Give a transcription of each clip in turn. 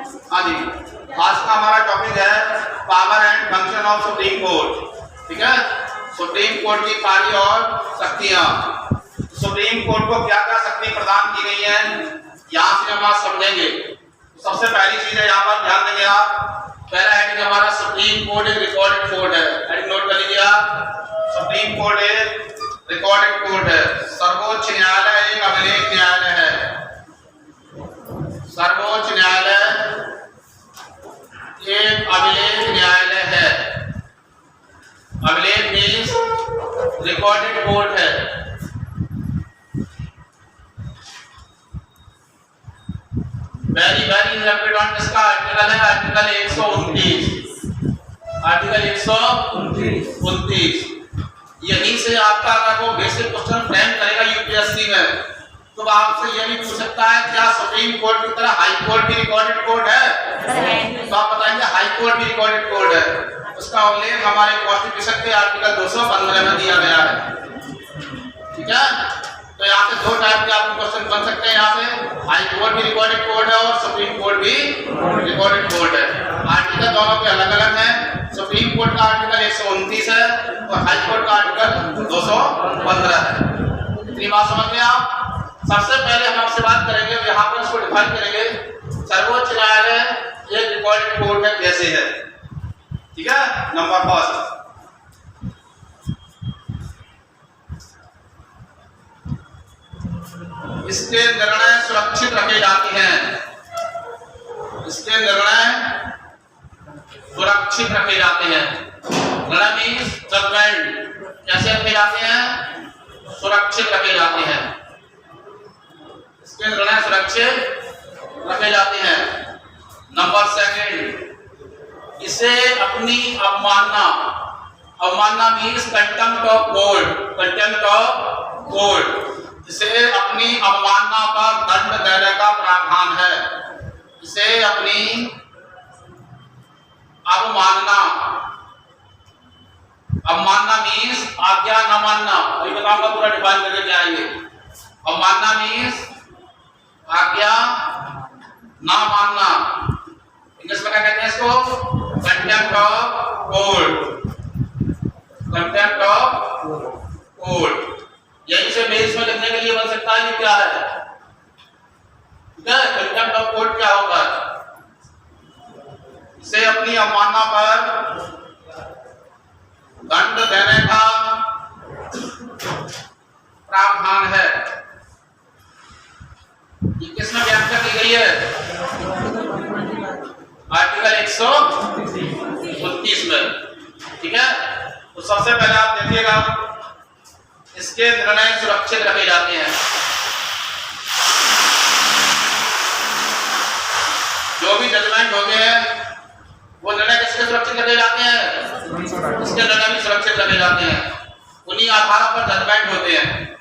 हाँ जी, आज का हमारा टॉपिक है power and function of supreme court. ठीक है, सुप्रीम कोर्ट की कार्य और शक्तियां। सुप्रीम कोर्ट को क्या क्या शक्ति प्रदान की गई है, यहाँ से हम आज समझेंगे। सबसे पहली चीज है, यहाँ पर ध्यान देंगे आप, पहला हेडिंग हमारा सुप्रीम कोर्ट एक रिकॉर्डेड कोर्ट है। हेडिंग नोट कर लीजिए आप, सुप्रीम कोर्ट एक रिकॉर्डेड कोर्ट है। सर्वोच्च न्यायालय एक अभिलेख न्यायालय है। सर्वोच्च न्यायालय एक अभिलेख न्यायालय है। अभिलेख मीन्स रिकॉर्डेड कोर्ट है। वेरी रैपिड ऑन इसका आर्टिकल है आर्टिकल 129। आर्टिकल 129 यहीं से आपका अगर वो बेसिक क्वेश्चन फ्रेम करेगा यूपीएससी में, तो आपसे ये भी पूछ सकता है क्या सुप्रीम कोर्ट की तरह हाई कोर्ट भी रिकॉर्डेड कोर्ट है? तो आप बताएंगे हाई कोर्ट भी रिकॉर्डेड कोर्ट है। उसका उल्लेख हमारे कॉन्स्टिट्यूशन के आर्टिकल 215 में दिया गया है। ठीक है, तो यहाँ से दो टाइप के आपके क्वेश्चन बन सकते हैं। यहाँ से हाई कोर्ट भी रिकॉर्डेड कोर्ट है और सुप्रीम कोर्ट भी रिकॉर्डेड कोर्ट है। आर्टिकल दोनों के अलग अलग हैं। सुप्रीम कोर्ट का आर्टिकल 129 है और हाई कोर्ट का आर्टिकल 215 है। इतनी बात समझ गए आप। सबसे पहले हम आपसे बात करेंगे, यहाँ पर इसको डिफाइन करेंगे, सर्वोच्च न्यायालय एक रिकॉर्डेड कोर्ट है कैसे है। ठीक है, नंबर फर्स्ट, इसके निर्णय सुरक्षित रखे जाते हैं। इसके निर्णय सुरक्षित रखे जाते हैं। निर्णय मीन्स जजमेंट कैसे रखे जाते हैं? सुरक्षित रखे जाते हैं। इसके निर्णय सुरक्षित रखे जाते हैं। नंबर सेकंड, इसे अपनी अवमानना means contempt of court. Contempt of court, इसे अपनी अवमानना पर दंड देने का प्रावधान है। इसे अपनी अवमानना मीन्स आज्ञा न मानना। अभी बताऊंगा पूरा डिफाइन करके क्या है ये। अवमानना मीन्स आज्ञा न मानना। इंग्लिश में क्या कहते हैं इसको? Contempt of court. Contempt of court यहीं से मेंस में लिखने के लिए बन सकता है कि क्या है। ठीक है, कंटेम्प्ट ऑफ कोर्ट क्या होगा? इसे अपनी अवमानना पर दंड देने का प्रावधान है। ये किसमें व्याख्या की गई है? आर्टिकल 129 में। ठीक है, तो सबसे पहले आप देखिएगा, इसके निर्णय सुरक्षित रखे जाते हैं। जो भी जजमेंट होते हैं वो निर्णय किसके सुरक्षित रखे जाते हैं? इसके निर्णय भी सुरक्षित रखे जाते हैं। उन्हीं आधारों पर जजमेंट होते हैं।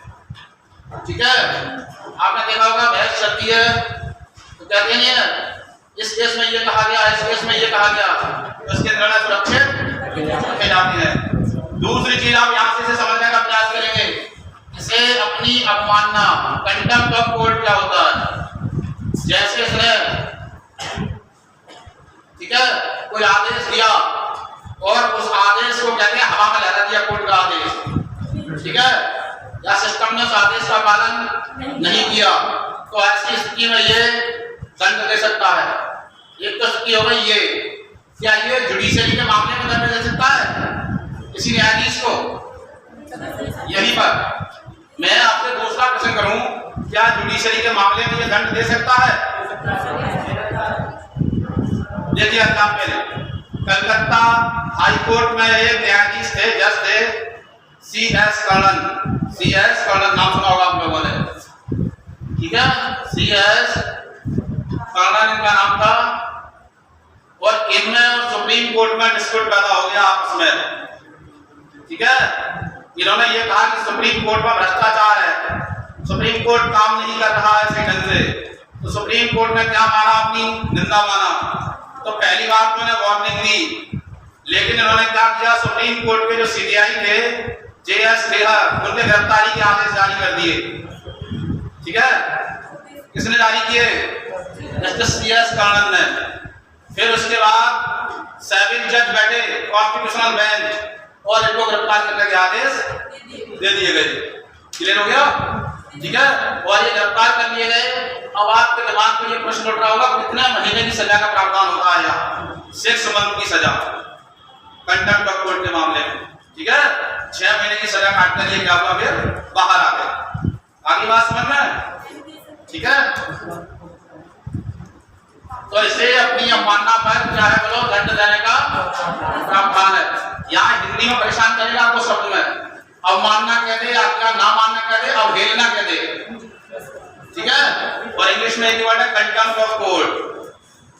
ठीक है, आपने देखा होगा बहस चलती है तो कहते हैं इस केस में ये कहा गया, इस केस में ये कहा गया, तो इसके निर्णय सुरक्षित रखे जाते हैं। दूसरी चीज आप यहाँ से समझने का प्रयास करेंगे, इसे अपनी अवमानना। कंटेम्प्ट ऑफ कोर्ट क्या होता है? जैसे इसने, ठीक है, कोई आदेश दिया और उस आदेश को कहते हैं हवा में लहरा दिया, कोर्ट का आदेश। ठीक है, या सिस्टम ने उस आदेश का पालन नहीं किया, तो ऐसी स्थिति में ये दंड दे सकता है। एक तो स्थिति हो गई ये, क्या ये जुडिशरी के मामले में दंड दे सकता है किसी न्यायाधीश को? यहीं पर मैं आपसे दूसरा प्रश्न करूं, क्या जुडिशरी के मामले में ये दंड दे सकता है? देखिए एग्जाम्पल, कलकत्ता हाई कोर्ट में एक न्यायाधीश थे, जज थे C.S. कर्णन नाम सुना होगा आप लोगों ने। ठीक है, C.S. कर्णन इनका नाम था, और इनमें और सुप्रीम कोर्ट में डिस्प्यूट पैदा हो गया आपस में। ठीक है, इन्होंने ये कहा कि सुप्रीम कोर्ट में भ्रष्टाचार है, सुप्रीम कोर्ट काम नहीं कर रहा है सही ढंग से। तो सुप्रीम कोर्ट ने क्या माना? अपनी निंदा माना। तो पहली बात मैंने वार्निंग दी, लेकिन इन्होंने क्या किया? सुप्रीम कोर्ट के जो सीबीआई थे, J.S. खेहर, उनके गिरफ्तारी के आदेश जारी कर दिए। ठीक है, किसने जारी किए? जस्टिस CS कर्णन ने। फिर उसके बाद 7 जज बैठे कॉन्स्टिट्यूशनल बेंच और इनको गिरफ्तार करने के आदेश दे दिए गए। क्लियर हो गया? ठीक है। और ये गिरफ्तार कर लिए गए। अब आपके दिमाग में ये प्रश्न उठ रहा होगा कितने महीने की सजा का प्रावधान होता है यहाँ? 6 मंथ की सजा कंटेम्प्ट ऑफ कोर्ट के मामले में। ठीक है, 6 महीने की सजा काटने के लिए क्या हुआ, फिर बाहर आ गए। आगे बात समझ में? ठीक है। तो इसे अपनी अवमानना पर क्या है बोलो, दंड देने का प्रावधान है। यहाँ हिंदी में परेशान करेगा आपको शब्द में, अवमानना कह दे, आपका ना मानना कह दे, अवहेलना कह दे। ठीक है। और इंग्लिश में एक वर्ड है कंटेम्प्ट ऑफ कोर्ट।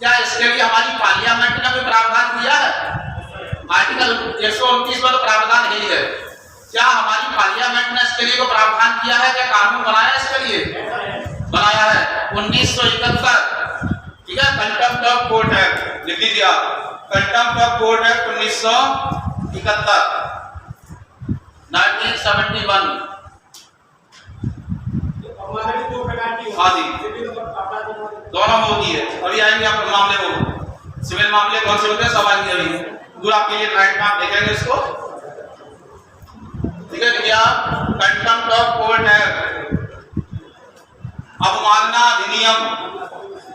क्या इसके लिए हमारी पार्लियामेंट ने कोई प्रावधान दिया है? आर्टिकल 129 में तो प्रावधान ही है। क्या हमारी पार्लियामेंट ने इसके लिए कोई प्रावधान किया है? क्या कानून बनाया इसके लिए? बनाया है 1971। ठीक है, कंटेम्प्ट ऑफ कोर्ट एक्ट लिख लीजिए आप, कंटेम्प्ट ऑफ कोर्ट एक्ट 1971 1971। हाँ जी, दोनों में होती है। अभी आएंगे आप मामले को, सिविल मामले कौन से होते हैं सब आएंगे अभी, पूरा आपके लिए राइट में आप देखेंगे इसको। ठीक है, देखिए आप कंटेम्प्ट ऑफ कोर्ट एक्ट, अवमानना अधिनियम,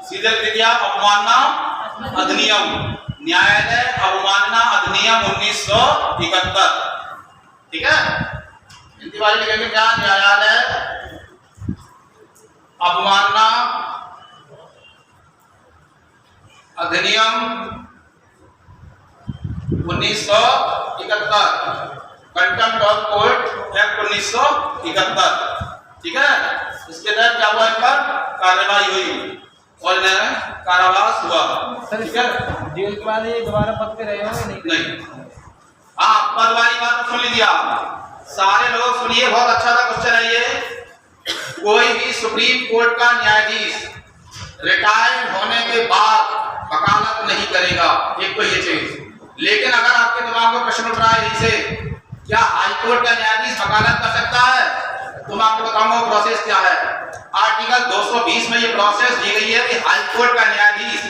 सीधे देखिए आप अवमानना अधिनियम, न्यायालय अवमानना अधिनियम 1971। ठीक है, हिंदी वाले लिखेंगे क्या, न्यायालय अवमानना अधिनियम 1971, कंटेम्प्ट ऑफ कोर्ट एक्ट 1971। ठीक है, इसके तहत क्या हुआ, इन पर कार्रवाई हुई और कारावास हुआ। ठीक है, जेल के बाद ये दोबारा पद पे रहे होंगे? नहीं। हाँ, पद वाली बात सुन लीजिए आप सारे लोग, सुनिए, बहुत अच्छा था क्वेश्चन है ये। कोई भी सुप्रीम कोर्ट का न्यायाधीश रिटायर्ड होने के बाद वकालत नहीं करेगा, एक तो ये चीज। लेकिन अगर आपके दिमाग में प्रश्न उठ रहा है इसे, क्या हाई कोर्ट का न्यायाधीश वकालत कर सकता है? तो मैं आपको बताऊंगा प्रोसेस क्या है। आर्टिकल 220 में ये प्रोसेस दी गई है कि हाई कोर्ट का न्यायाधीश,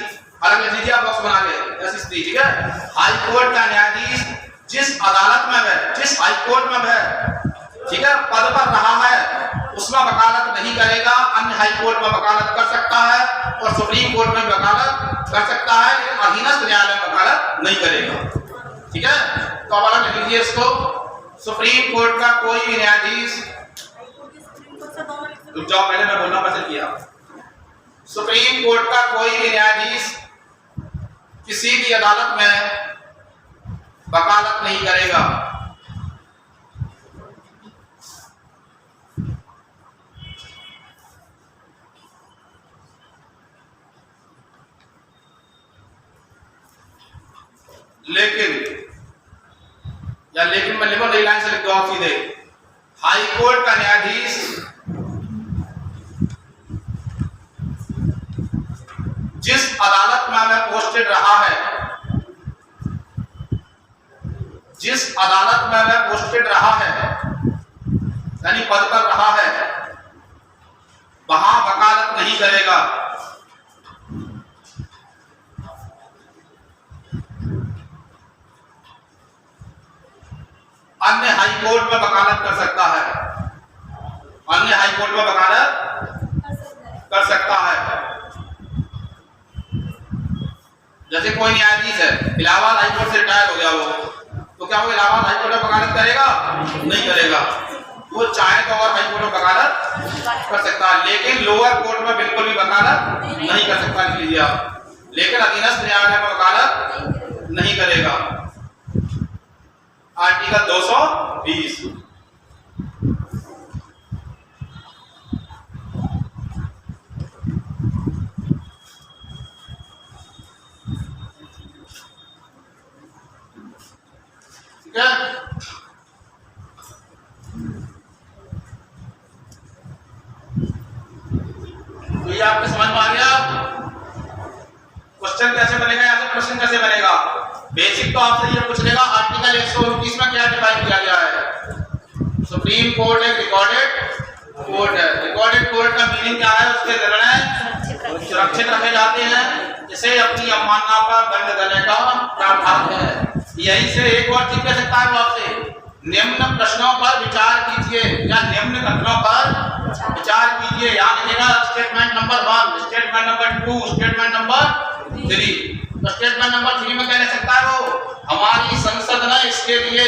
अलग लिख लीजिए आप, बॉक्स बना के SST। ठीक है, हाई कोर्ट का न्यायाधीश जिस अदालत में है, जिस हाई कोर्ट में है, ठीक है, पद पर रहा है, उसमें वकालत नहीं करेगा। अन्य हाई कोर्ट में वकालत कर सकता है और सुप्रीम कोर्ट में वकालत कर सकता है, लेकिन अधीनस्थ न्यायालय में वकालत नहीं करेगा। ठीक है, तो अब अलग लिख लीजिए इसको, सुप्रीम कोर्ट का कोई भी न्यायाधीश, रुक जाओ पहले मैं बोलना पसंद किया, सुप्रीम कोर्ट का कोई भी न्यायाधीश किसी भी अदालत में वकालत नहीं करेगा। लेकिन, या लेकिन मैं लिखो, नई लाइन से लिख दो आप सीधे, हाई कोर्ट का न्यायाधीश जिस अदालत में मैं पोस्टेड रहा है, जिस अदालत में मैं पोस्टेड रहा है, यानी पद पर रहा है, वहां वकालत नहीं करेगा। अन्य हाई कोर्ट में वकालत कर सकता है, अन्य हाई कोर्ट में वकालत कर सकता है। जैसे कोई न्यायाधीश है, इलाहाबाद हाई कोर्ट से रिटायर हो गया वो, तो क्या वो इलाहाबाद हाई कोर्ट में वकालत करेगा? नहीं करेगा। वो चाहे तो और हाई कोर्ट में वकालत कर सकता है, लेकिन लोअर कोर्ट में बिल्कुल भी वकालत नहीं कर सकता, लिख लीजिए आप। लेकिन अधीनस्थ न्यायालय में वकालत नहीं करेगा। आर्टिकल 220। ठीक है, तो ये आपको समझ में आ गया क्वेश्चन कैसे बनेगा, या फिर प्रश्न कैसे बनेगा। बेसिक तो आपसे ये पूछ लेगा आर्टिकल 129 में क्या डिफाइन किया गया है। सुप्रीम कोर्ट एक रिकॉर्डेड कोर्ट है। रिकॉर्डेड कोर्ट का मीनिंग क्या है? उसके निर्णय सुरक्षित रखे जाते हैं, इसे अपनी अवमानना पर दंड देने का प्रावधान है। यहीं से एक और चीज कह सकता है वो आपसे, निम्न प्रश्नों पर विचार कीजिए या निम्न कथनों पर विचार कीजिए। यहाँ लिखेगा statement number 1, statement number 2, statement number 3। तो स्टेटमेंट नंबर 3 में क्या लिख सकता है वो, हमारी संसद ने इसके लिए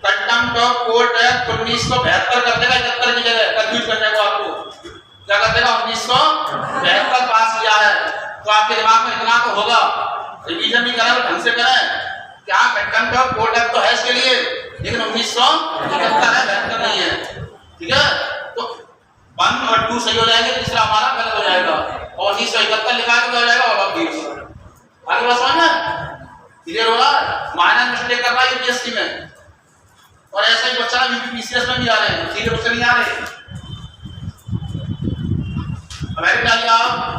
कंटेम्प्ट ऑफ कोर्ट एक्ट 1972 कर देगा, 71 की जगह कंफ्यूज करने को आपको क्या कर देगा, 1972 पास किया है। तो आपके दिमाग में इतना तो होगा, रिवीजन भी करें ढंग से करें, क्या कंटेम्प्ट ऑफ कोर्ट एक्ट तो है इसके लिए, लेकिन 1971 है, 72 नहीं है। ठीक है, तो 1 और 2 सही हो जाएंगे, तीसरा हमारा गलत हो जाएगा और 1971 लिखा है तो हो जाएगा ऑल ऑफ दीस। आगे बात समझ में क्लियर हो रहा है? माइनर मिस्टेक कर रहा है यूपीएससी में, और ऐसा ही बच्चा यूपीपीसीएस में भी आ रहे हैं, सीधे उससे नहीं आ रहे। अब ऐसे डालिए आप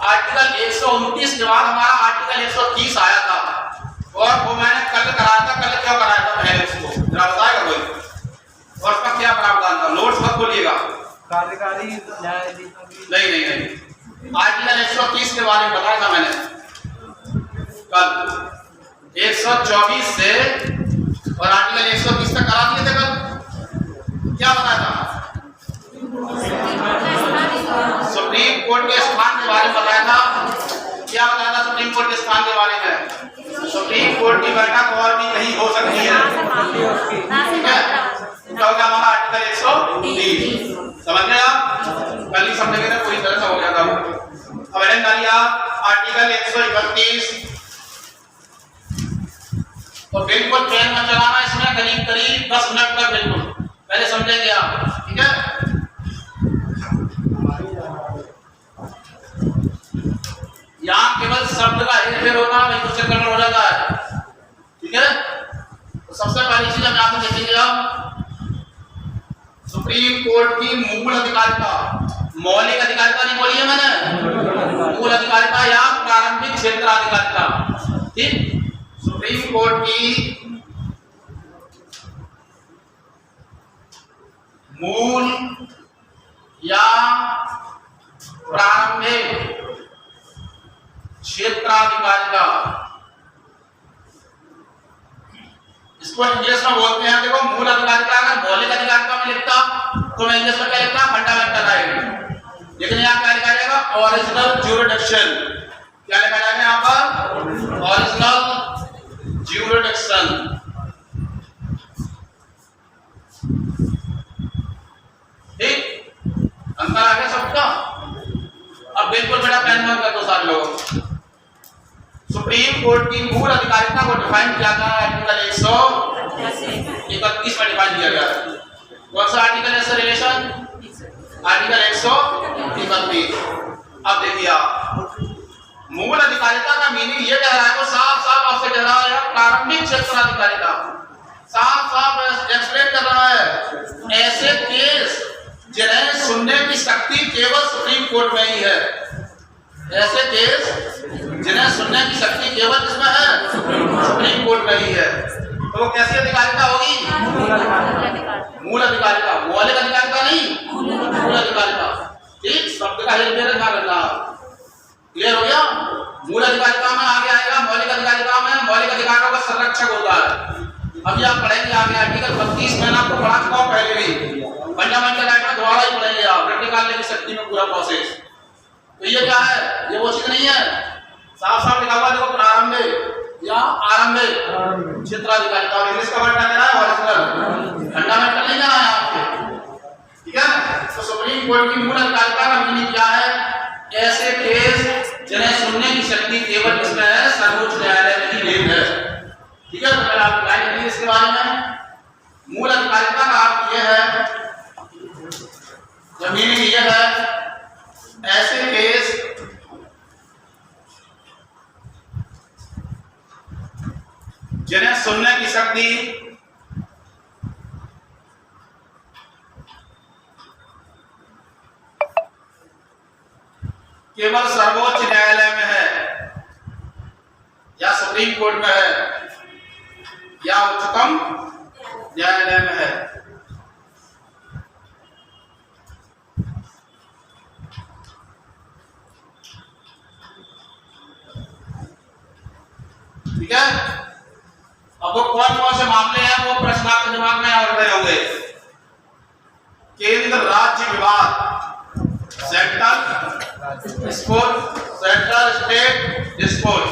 आर्टिकल 129 के बाद हमारा आर्टिकल 130 आया था, और वो मैंने कल कराया था। कल क्यों कराया था पहले उसको जरा बताएगा कोई, और उसका क्या प्रावधान था? नोट्स मत बोलिएगा, कार्यकारी न्यायाधीशों की नहीं, आर्टिकल 130 के बारे में बताया था मैंने कल। 124 से और आर्टिकल 130 तक करा दिए थे कल। क्या बताया था? सुप्रीम कोर्ट के स्थान के बारे में बताया था। क्या बताया था सुप्रीम कोर्ट के स्थान के बारे में? सुप्रीम कोर्ट की बैठक और भी कहीं हो सकती है। ठीक है, क्या होगा हमारा आर्टिकल 130, समझ गए आप? कल ही समझेंगे ना, पूरी तरह से हो जाता है। अब हेडिंग डालिए आप आर्टिकल 131, और बिल्कुल पेन में चलाना इसमें करीब करीब 10 मिनट तक, बिल्कुल पहले समझेंगे आप। ठीक है, यहाँ केवल शब्द का हेरफेर होगा, वही क्वेश्चन कन्वर्ट हो जाता है। ठीक है, तो सबसे पहली चीज हम यहाँ पे देखेंगे आप सुप्रीम कोर्ट की मूल अधिकारिता, मौलिक अधिकारिता नहीं बोली है मैंने, मूल अधिकारिता या प्रारंभिक क्षेत्राधिकारिता। ठीक, सुप्रीम कोर्ट की मूल या प्रारंभिक क्षेत्राधिकारिता, इसको इंग्लिश में बोलते हैं। देखो मूल अधिकारिता अगर मौलिक अधिकारिता में लिखता तो मैं इंग्लिश में क्या लिखता, फंडामेंटल राइट, लेकिन यहाँ क्या लिखा जाएगा, ओरिजिनल ज्यूरिडिक्शन। क्या लिखा जाएगा यहाँ पर? Original jurisdiction. ठीक, अंतर आ गया सबका? अब बिल्कुल बड़ा पेन में कर दो सारे लोग। सुप्रीम कोर्ट की मूल अधिकारिता को डिफाइन किया गया आर्टिकल 131 में डिफाइन किया गया। कौन सा आर्टिकल है सर? Relation article 131। अब देखिए आप, मूल अधिकारिता का मीनिंग ये कह रहा है, वो साफ साफ आपसे कह रहा है प्रारंभिक क्षेत्राधिकारिता, साफ साफ एक्सप्लेन कर रहा है ऐसे केस जिन्हें सुनने की शक्ति केवल सुप्रीम कोर्ट में ही है। ऐसे केस जिन्हें सुनने की शक्ति केवल किसमें है? सुप्रीम कोर्ट में ही है। तो वो कैसी अधिकारिता होगी? मूल अधिकारिता, मौलिक अधिकारिता नहीं, मूल अधिकारिता। ठीक, शब्द का हेरफेर ध्यान रखना। क्लियर हो गया? मूल अधिकारिता में आगे आएगा, मौलिक अधिकारिता में मौलिक अधिकारों का संरक्षक होता है। अभी आप पढ़ेंगे आगे आर्टिकल 32 में, आपको पढ़ा चुका हूं पहले भी, फंडामेंटल राइट में दोबारा ही पढ़ेंगे आप, रट निकालने की शक्ति में पूरा प्रोसेस। तो ये क्या है? ये वो चीज नहीं है, साफ साफ लिखा हुआ देखो, प्रारंभिक या आरंभिक क्षेत्राधिकारिता। इंग्लिश का वर्ड क्या कह रहा है? ओरिजिनल, फंडामेंटल नहीं कहा है आपके। ठीक है, तो सुप्रीम कोर्ट की मूल अधिकारिता का मीनिंग क्या है? ऐसे केस जिन्हें सुनने की शक्ति केवल किसमें है? सर्वोच्च न्यायालय में ही निहित है। ठीक है, तो पहले आप लाइन लिखिए इसके बारे में। मूल अधिकारिता का अर्थ यह है, मीनिंग यह है, ऐसे केस जिन्हें सुनने की शक्ति केवल कोर्ट में है या उच्चतम न्यायालय में है। ठीक है, अब वो कौन कौन से मामले हैं वो प्रश्न आपके दिमाग में आ रहे होंगे। केंद्र राज्य विवाद, central dispute, central state dispute.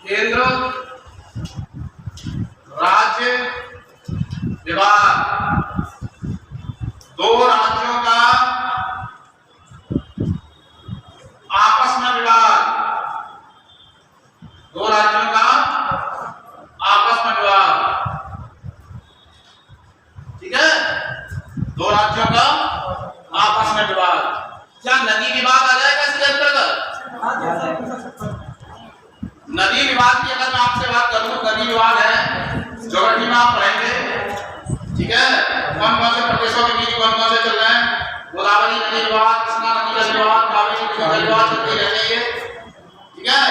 केंद्र राज्य विवाद, दो राज्यों का आपस में विवाद, दो राज्यों का आपस में विवाद। ठीक है, दो राज्यों का आपस में विवाद। क्या नदी विवाद आ जाएगा इसके अंतर्गत? नदी विवाद की अगर मैं आपसे बात करूं, नदी विवाद है ज्योग्राफी में आप पढ़ेंगे। ठीक है, कौन कौन से प्रदेशों के बीच कौन कौन से चल रहे हैं, गोदावरी नदी विवाद, कृष्णा नदी का विवाद, कावेरी नदी का विवाद चलते रहते हैं। ठीक है,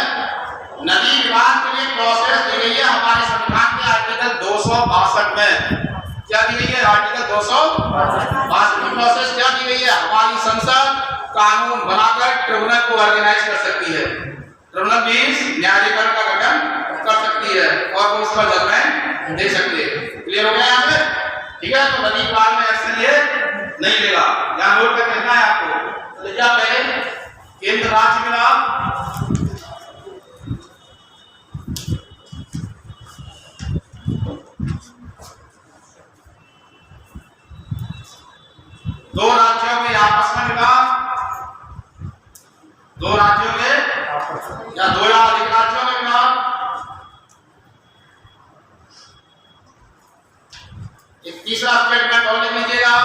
नदी विवाद के लिए प्रोसेस दी गई है हमारे संविधान के आर्टिकल 262 में। क्या दी गई है? आर्टिकल 262 की प्रोसेस क्या दी गई है? हमारी संसद कानून बनाकर ट्रिब्यूनल को ऑर्गेनाइज कर सकती है। ट्रिब्यूनल मींस न्यायाधिकरण का गठन कर सकती है और वो उसका जजमेंट दे सकती है। क्लियर हो गया यहाँ पे? ठीक है, तो नदी विवाद में एक्शन ये नहीं लेगा, यहाँ नोट करके लिखना है आपको। तो क्या पहले केंद्र राज्य विवाद, दो राज्यों के आपस में विवाद, दो राज्यों के या दो या अधिक राज्यों में विवाद। एक तीसरा स्टेटमेंट और लिख लीजिएगा,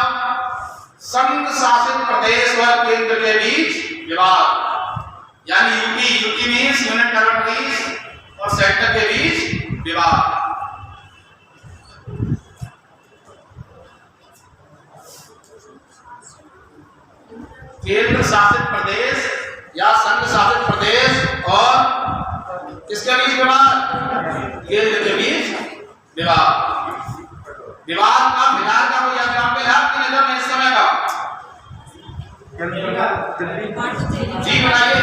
संघ शासित प्रदेश और केंद्र के बीच विवाद, यानी यूटी मींस यूनियन टेरिटरीज और सेंटर के बीच विवाद। केंद्र शासित प्रदेश या संघ शासित प्रदेश और किसके बीच विवाद? केंद्र के बीच विवाद। विवाद का विधान का कोई एग्जाम्पल है आपकी नजर में इस समय का? जी बताइए।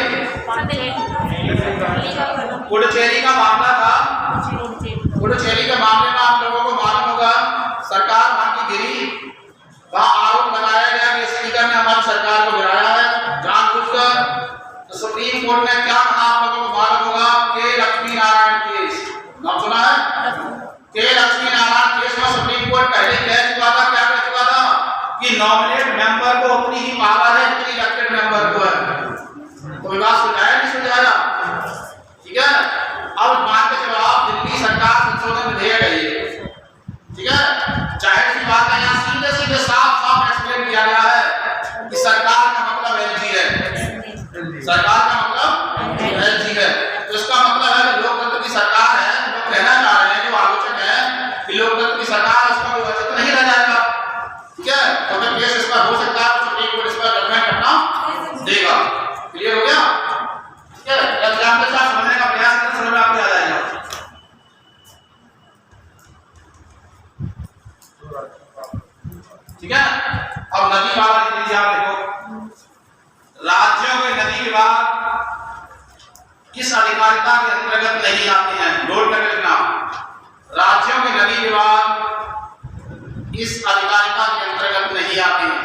पुडुचेरी का मामला था। पुडुचेरी के मामले में आप लोगों को मालूम होगा, सरकार वहां की गिरी, वहां आरोप लगाया गया कि स्पीकर ने हमारी सरकार को गिराया है जानबूझकर। तो सुप्रीम कोर्ट ने क्या कहा आप लोगों को मालूम होगा? के लक्ष्मी नारायण केस, नाम सुना है? के लक्ष्मी नारायण केस में सुप्रीम कोर्ट पहले कह चुका था, क्या कह चुका था कि नॉमिनेट मेंबर को उतनी ही पावर है जितनी इलेक्टेड मेंबर को है। तो विवाद सुलझाया नहीं सुलझाया? ठीक है, अब मान के चलो आप दिल्ली सरकार संशोधन विधेयक है ये। ठीक है, जाहिर सी बात है, यहाँ सीधे सीधे साफ साफ एक्सप्लेन किया गया है कि सरकार का मतलब एलजी है, सरकार का मतलब एलजी है। तो इसका मतलब है कि लोकतंत्र की सरकार है, जो कहना चाह रहे हैं, जो आलोचक है कि लोकतंत्र की सरकार, उसका कोई औचित्य नहीं रह जाएगा। ठीक है, तो अगर केस इस पर हो सकता है तो सुप्रीम कोर्ट इस पर जजमेंट अपना देगा। क्लियर हो गया? ठीक है, एग्जाम्पल से समझने का प्रयास करें, समझ में आपको आ जाएगा। ठीक है, अब नदी विवाद लिख लीजिए आप, देखो राज्यों के नदी विवाद किस अधिकारिता के अंतर्गत नहीं आते हैं? नोट करके लिखना, राज्यों के नदी विवाद इस अधिकारिता के अंतर्गत नहीं आते हैं।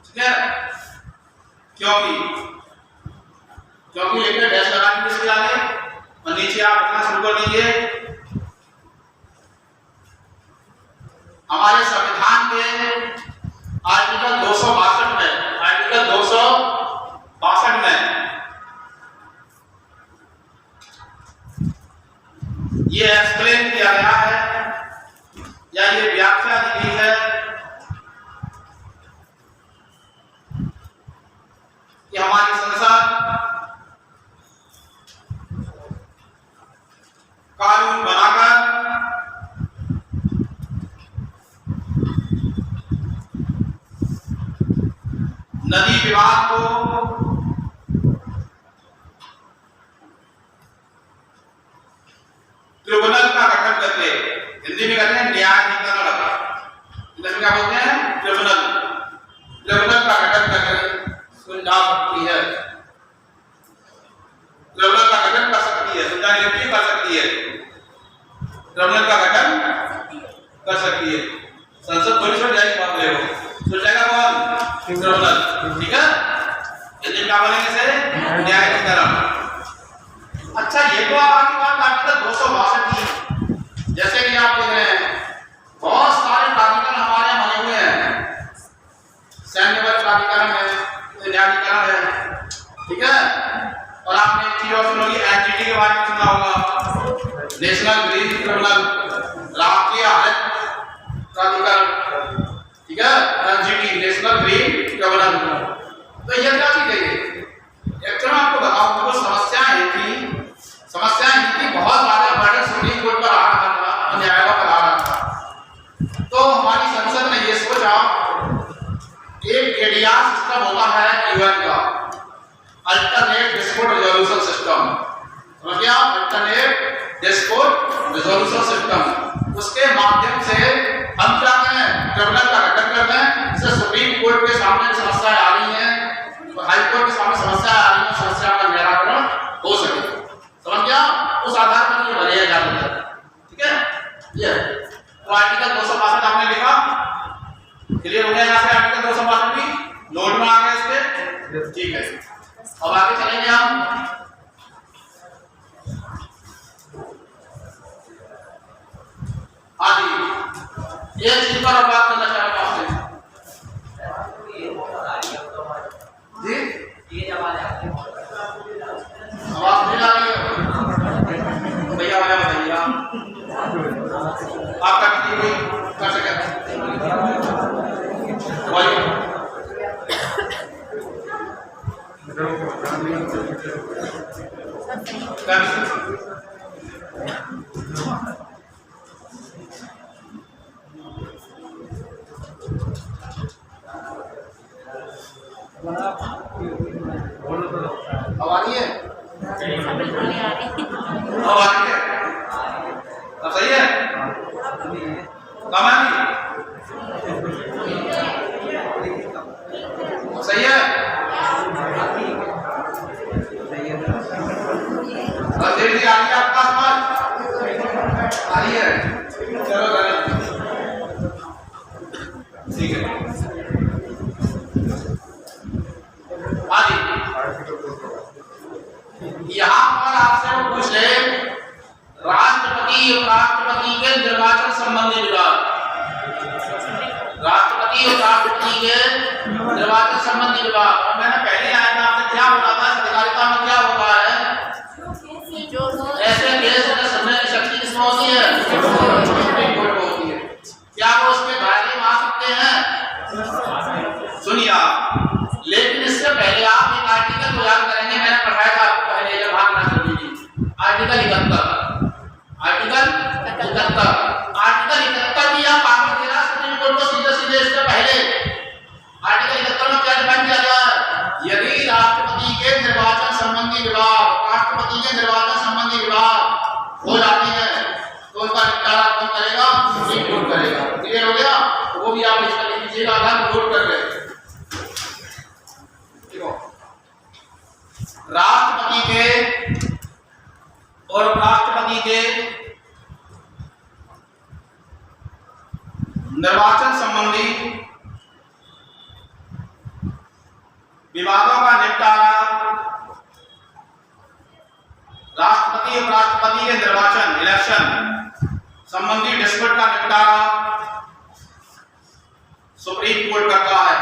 ठीक है, क्योंकि एक डैश लगा के इसके आगे और नीचे आप लिखना शुरू कर दीजिए। हमारे संविधान के आर्टिकल 262 में, आर्टिकल 262 में ये एक्सप्लेन किया गया है या ये व्याख्या दी गई है कि हमारी संसद कानून बनाकर नदी सभी विवाद को ट्रिब्यूनल का गठन करके, हिंदी में कहते हैं न्यायाधिकरण, इंग्लिश में क्या बोलते हैं? ट्रिब्यूनल। ट्रिब्यूनल का गठन करके सुलझा सकती है, ट्रिब्यूनल का गठन कर सकती है, सुलझाने की कर सकती है, ट्रिब्यूनल का गठन कर सकती है। संसद थोड़ी सुलझ जाएगी, बात ले लो, सुलझाएगा कौन? ट्रिब्यूनल। ठीक है, हिंदी में क्या बोलेंगे इसे? न्यायाधिकरण। अच्छा, ये तो आपकी बात आर्टिकल 262 की, जैसे कि आप देख रहे हैं बहुत सारे प्राधिकरण हमारे यहाँ बने हुए हैं, सैन्य बल प्राधिकरण है, न्यायाधिकरण है, ठीक है। और आपने एक चीज और सुनोगी, एनजीटी के बारे में सुना होगा, नेशनल ग्रीन ट्रिब्यूनल, राष्ट्रीय हरित प्राधिकरण, ठीक है, एनजीटी नेशनल ग्रीन ट्रिब्यूनल। तो ये क्या चीज है? एक्चुअली आपको बताऊं तो समस्याएं ये थी बहुत ज्यादा बर्डन सुप्रीम कोर्ट पर आ रहा था, न्यायालय पर आ रहा था। तो हमारी संसद ने ये सोचा, एक एडीआर सिस्टम होता है यूएन का, अल्टरनेट डिस्प्यूट रिजोल्यूशन सिस्टम, समझ गया? अल्टरनेट डिस्प्यूट रिजोल्यूशन सिस्टम, उसके माध्यम से हम क्या करें? ट्रिब्यूनल का गठन करते हैं, इससे सुप्रीम कोर्ट के सामने समस्याएं आ रही हैं, हाई कोर्ट के सामने समस्या आ रही है, समस्या का निराकरण हो सके, समझ गया? उस आधार पर ये बनाया जाता है, ठीक है। ये तो आर्टिकल 262 आपने लिखा, क्लियर हो गया? यहाँ से आर्टिकल 262 भी नोट में आ गया इसके, ठीक है। अब आगे चलेंगे हम, आगे एक चीज पर बात करना चाहूंगा आपसे जी। आवाज नहीं आ रही है भैया, भैया आपका कितनी कोई कर सके अब आ रही है? अब आ रही है? अब सही है? कम है? सही है? और देर आ रही है आपका पास? आ रही है? चलो करें, ठीक है। आगे यहाँ पर आपसे पूछ ले, राष्ट्रपति उपराष्ट्रपति के निर्वाचन संबंधी विवाद, राष्ट्रपति और राष्ट्रपति के निर्वाचन संबंधी विवाद। और मैंने पहले आया था आपसे क्या बोला था, अधिकारिता में क्या होता है? ऐसे केस में सुनने की शक्ति किसमें होती है? सुप्रीम कोर्ट में होती है। क्या वो उसके दायरे में आ सकते हैं? सुनिए आप, लेकिन इससे पहले आप एक आर्टिकल को याद करेंगे, मैंने पढ़ाया था आपको पहले, जब भाग ना चलती थी, आर्टिकल 71, आर्टिकल 71 की आप कागज दे रहा सुप्रीम कोर्ट को सीधे इससे पहले। आर्टिकल 71 में क्या डिफाइन किया गया है? यदि राष्ट्रपति के निर्वाचन संबंधी विवाद, राष्ट्रपति के निर्वाचन संबंधी विवाद हो जाते हैं तो उनका निपटारा कौन करेगा? सुप्रीम कोर्ट करेगा। क्लियर हो गया? वो भी आप इसका लिख लीजिएगा, आधार नोट कर ले। राष्ट्रपति के और उपराष्ट्रपति के निर्वाचन संबंधी विवादों का निपटारा, राष्ट्रपति उपराष्ट्रपति के निर्वाचन इलेक्शन संबंधी डिस्प्यूट का निपटारा सुप्रीम कोर्ट करता है।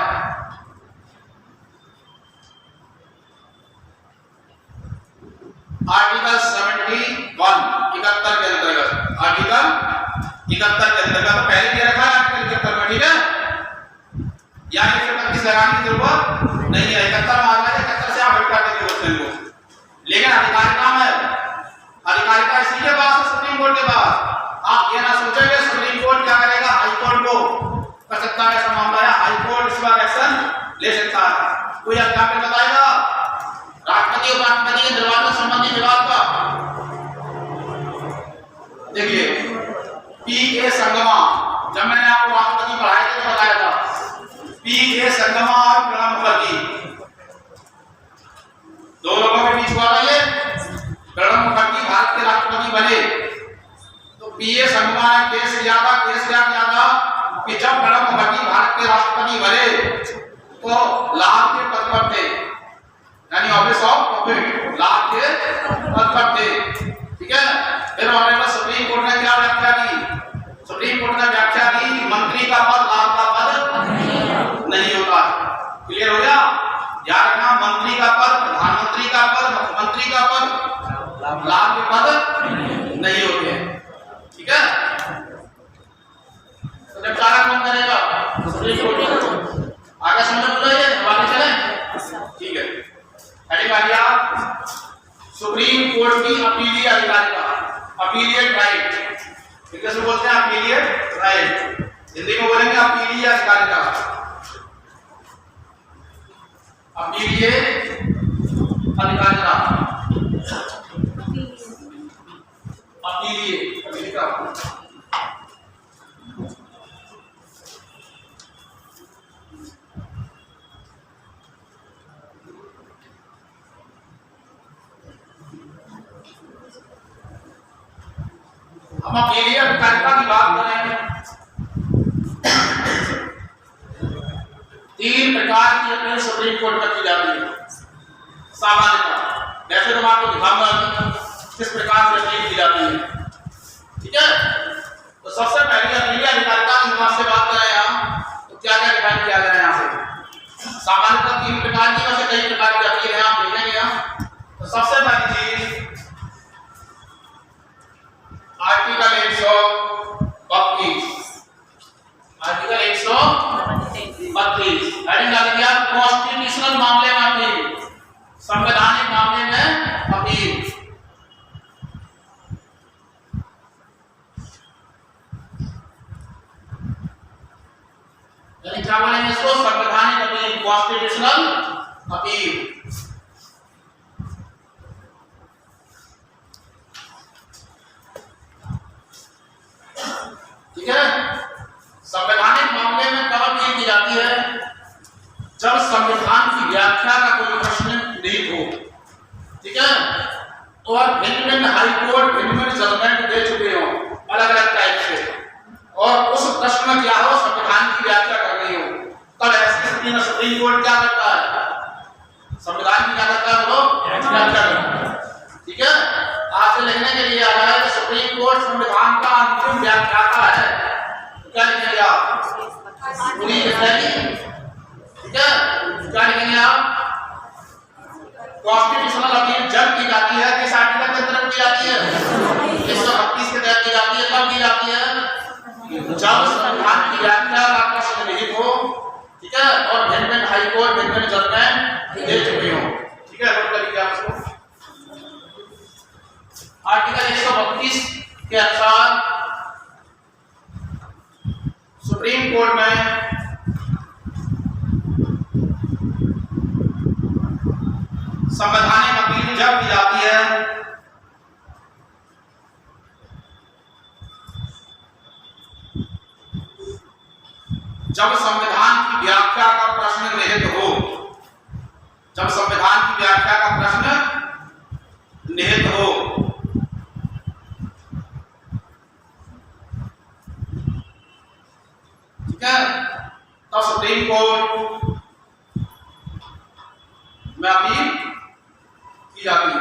आर्टिकल 71 71 के अंतर्गत, आर्टिकल 71 के अंतर्गत तो पहले दे रखा है आर्टिकल 71 में, ठीक है। यहाँ इसे तक किसी लगाने की जरूरत नहीं है, 71 में आ गया, 71 से आप हट कर देंगे क्वेश्चन को। लेकिन अधिकारिता में, अधिकारिता इसी के पास है, सुप्रीम कोर्ट के पास। आप ये ना सोचेंगे सुप्रीम कोर्ट क्या करेगा, हाई कोर्ट को कर सकता है ऐसा मामला, है हाई कोर्ट इस बार एक्शन ले सकता है। कोई एग्जाम्पल बताएगा राष्ट्रपति और राष्ट्रपति के निर्वाचन संबंधी विवाद का? देखिए पी.ए. संगमा, जब मैंने आपको राष्ट्रपति पढ़ाए थे तो बताया था पी.ए. संगमा और प्रणब मुखर्जी दो लोगों के बीच हुआ था। ये प्रणब मुखर्जी भारत के राष्ट्रपति बने तो पी.ए. संगमा ने केस किया था। केस क्या किया था कि जब प्रणब मुखर्जी भारत के राष्ट्रपति बने तो लाभ के पद पर थे, यानी ऑफिस ऑफ प्रॉफिट लाभ के पद पर थे, ठीक है। फिर ऑनरेबल सुप्रीम कोर्ट ने क्या व्याख्या दी? सुप्रीम कोर्ट ने व्याख्या दी मंत्री का पद लाभ का पद नहीं होता। क्लियर हो गया? याद रखना, मंत्री का पद, प्रधानमंत्री का पद, मुख्यमंत्री का पद लाभ के पद नहीं होते, ठीक है। तो जब चारा कौन करेगा? Supreme court. आगे समझ में बोलो, ये आगे चले, ठीक है। हेडिंग आ गया सुप्रीम कोर्ट की अपीलीय अधिकारिता, अपीलिएट राइट। इंग्लिश में बोलते हैं अपीलिएट राइट, हिंदी में बोलेंगे अपीलीय अधिकारिता। अपीलीय अधिकारिता, अपीलीय अधिकारिता। हम अपीलीय अधिकारिता की बात करेंगे। तीन प्रकार की अपील सुप्रीम कोर्ट में की जाती है सामान्यतः। वैसे तो मैं आपको दिखाऊंगा किस प्रकार से अपील की जाती है, ठीक है। तो सबसे पहले अपीलीय अधिकारिता की से बात करें हम तो क्या क्या डिफाइन किया गया है यहाँ से? सामान्यतः तीन प्रकार की, वैसे कई प्रकार की अपील है, आप देखेंगे यहाँ। तो सबसे पहली चीज आर्टिकल 132, आर्टिकल 132 हेडिंग डाल दिया कॉन्स्टिट्यूशनल मामले में अपील, संवैधानिक मामले में अपील। यानी क्या बोलेंगे इसको? संवैधानिक अपील, कॉन्स्टिट्यूशनल अपील, ठीक है। संवैधानिक मामले में कब अपील की जाती है? जब संविधान की व्याख्या का कोई प्रश्न नहीं हो, ठीक है, और भिन्न भिन्न हाईकोर्ट भिन्न भिन्न जजमेंट दे चुके हो अलग अलग टाइप से, और उस प्रश्न में क्या हो संविधान की व्याख्या करनी हो, तब ऐसी स्थिति में सुप्रीम कोर्ट क्या करता है? संविधान की क्या करता है? वो व्याख्या करता है, ठीक है। आपसे लिखने के लिए आ रहा है कि सुप्रीम कोर्ट संविधान का अंतिम व्याख्याता है, क्या लिखेंगे आप? पूरी लिखेंगे, ठीक है। क्या लिखेंगे आप? कॉन्स्टिट्यूशनल अपील जब की जाती है किस आर्टिकल के तहत की जाती है? 132 के तहत की जाती है। कब की जाती है? जब संविधान की व्याख्या का प्रश्न निहित हो, ठीक है, और भिन्न भिन्न हाईकोर्ट भिन्न भिन्न जजमेंट दे चुके हो, ठीक है। नोट करिए आप इसको। आर्टिकल 132 के अनुसार सुप्रीम कोर्ट में संवैधानिक अपील जब की जाती है जब संविधान की व्याख्या का प्रश्न निहित हो, जब संविधान की व्याख्या का प्रश्न निहित हो, ठीक है, तब सुप्रीम कोर्ट में अपील की जाती है।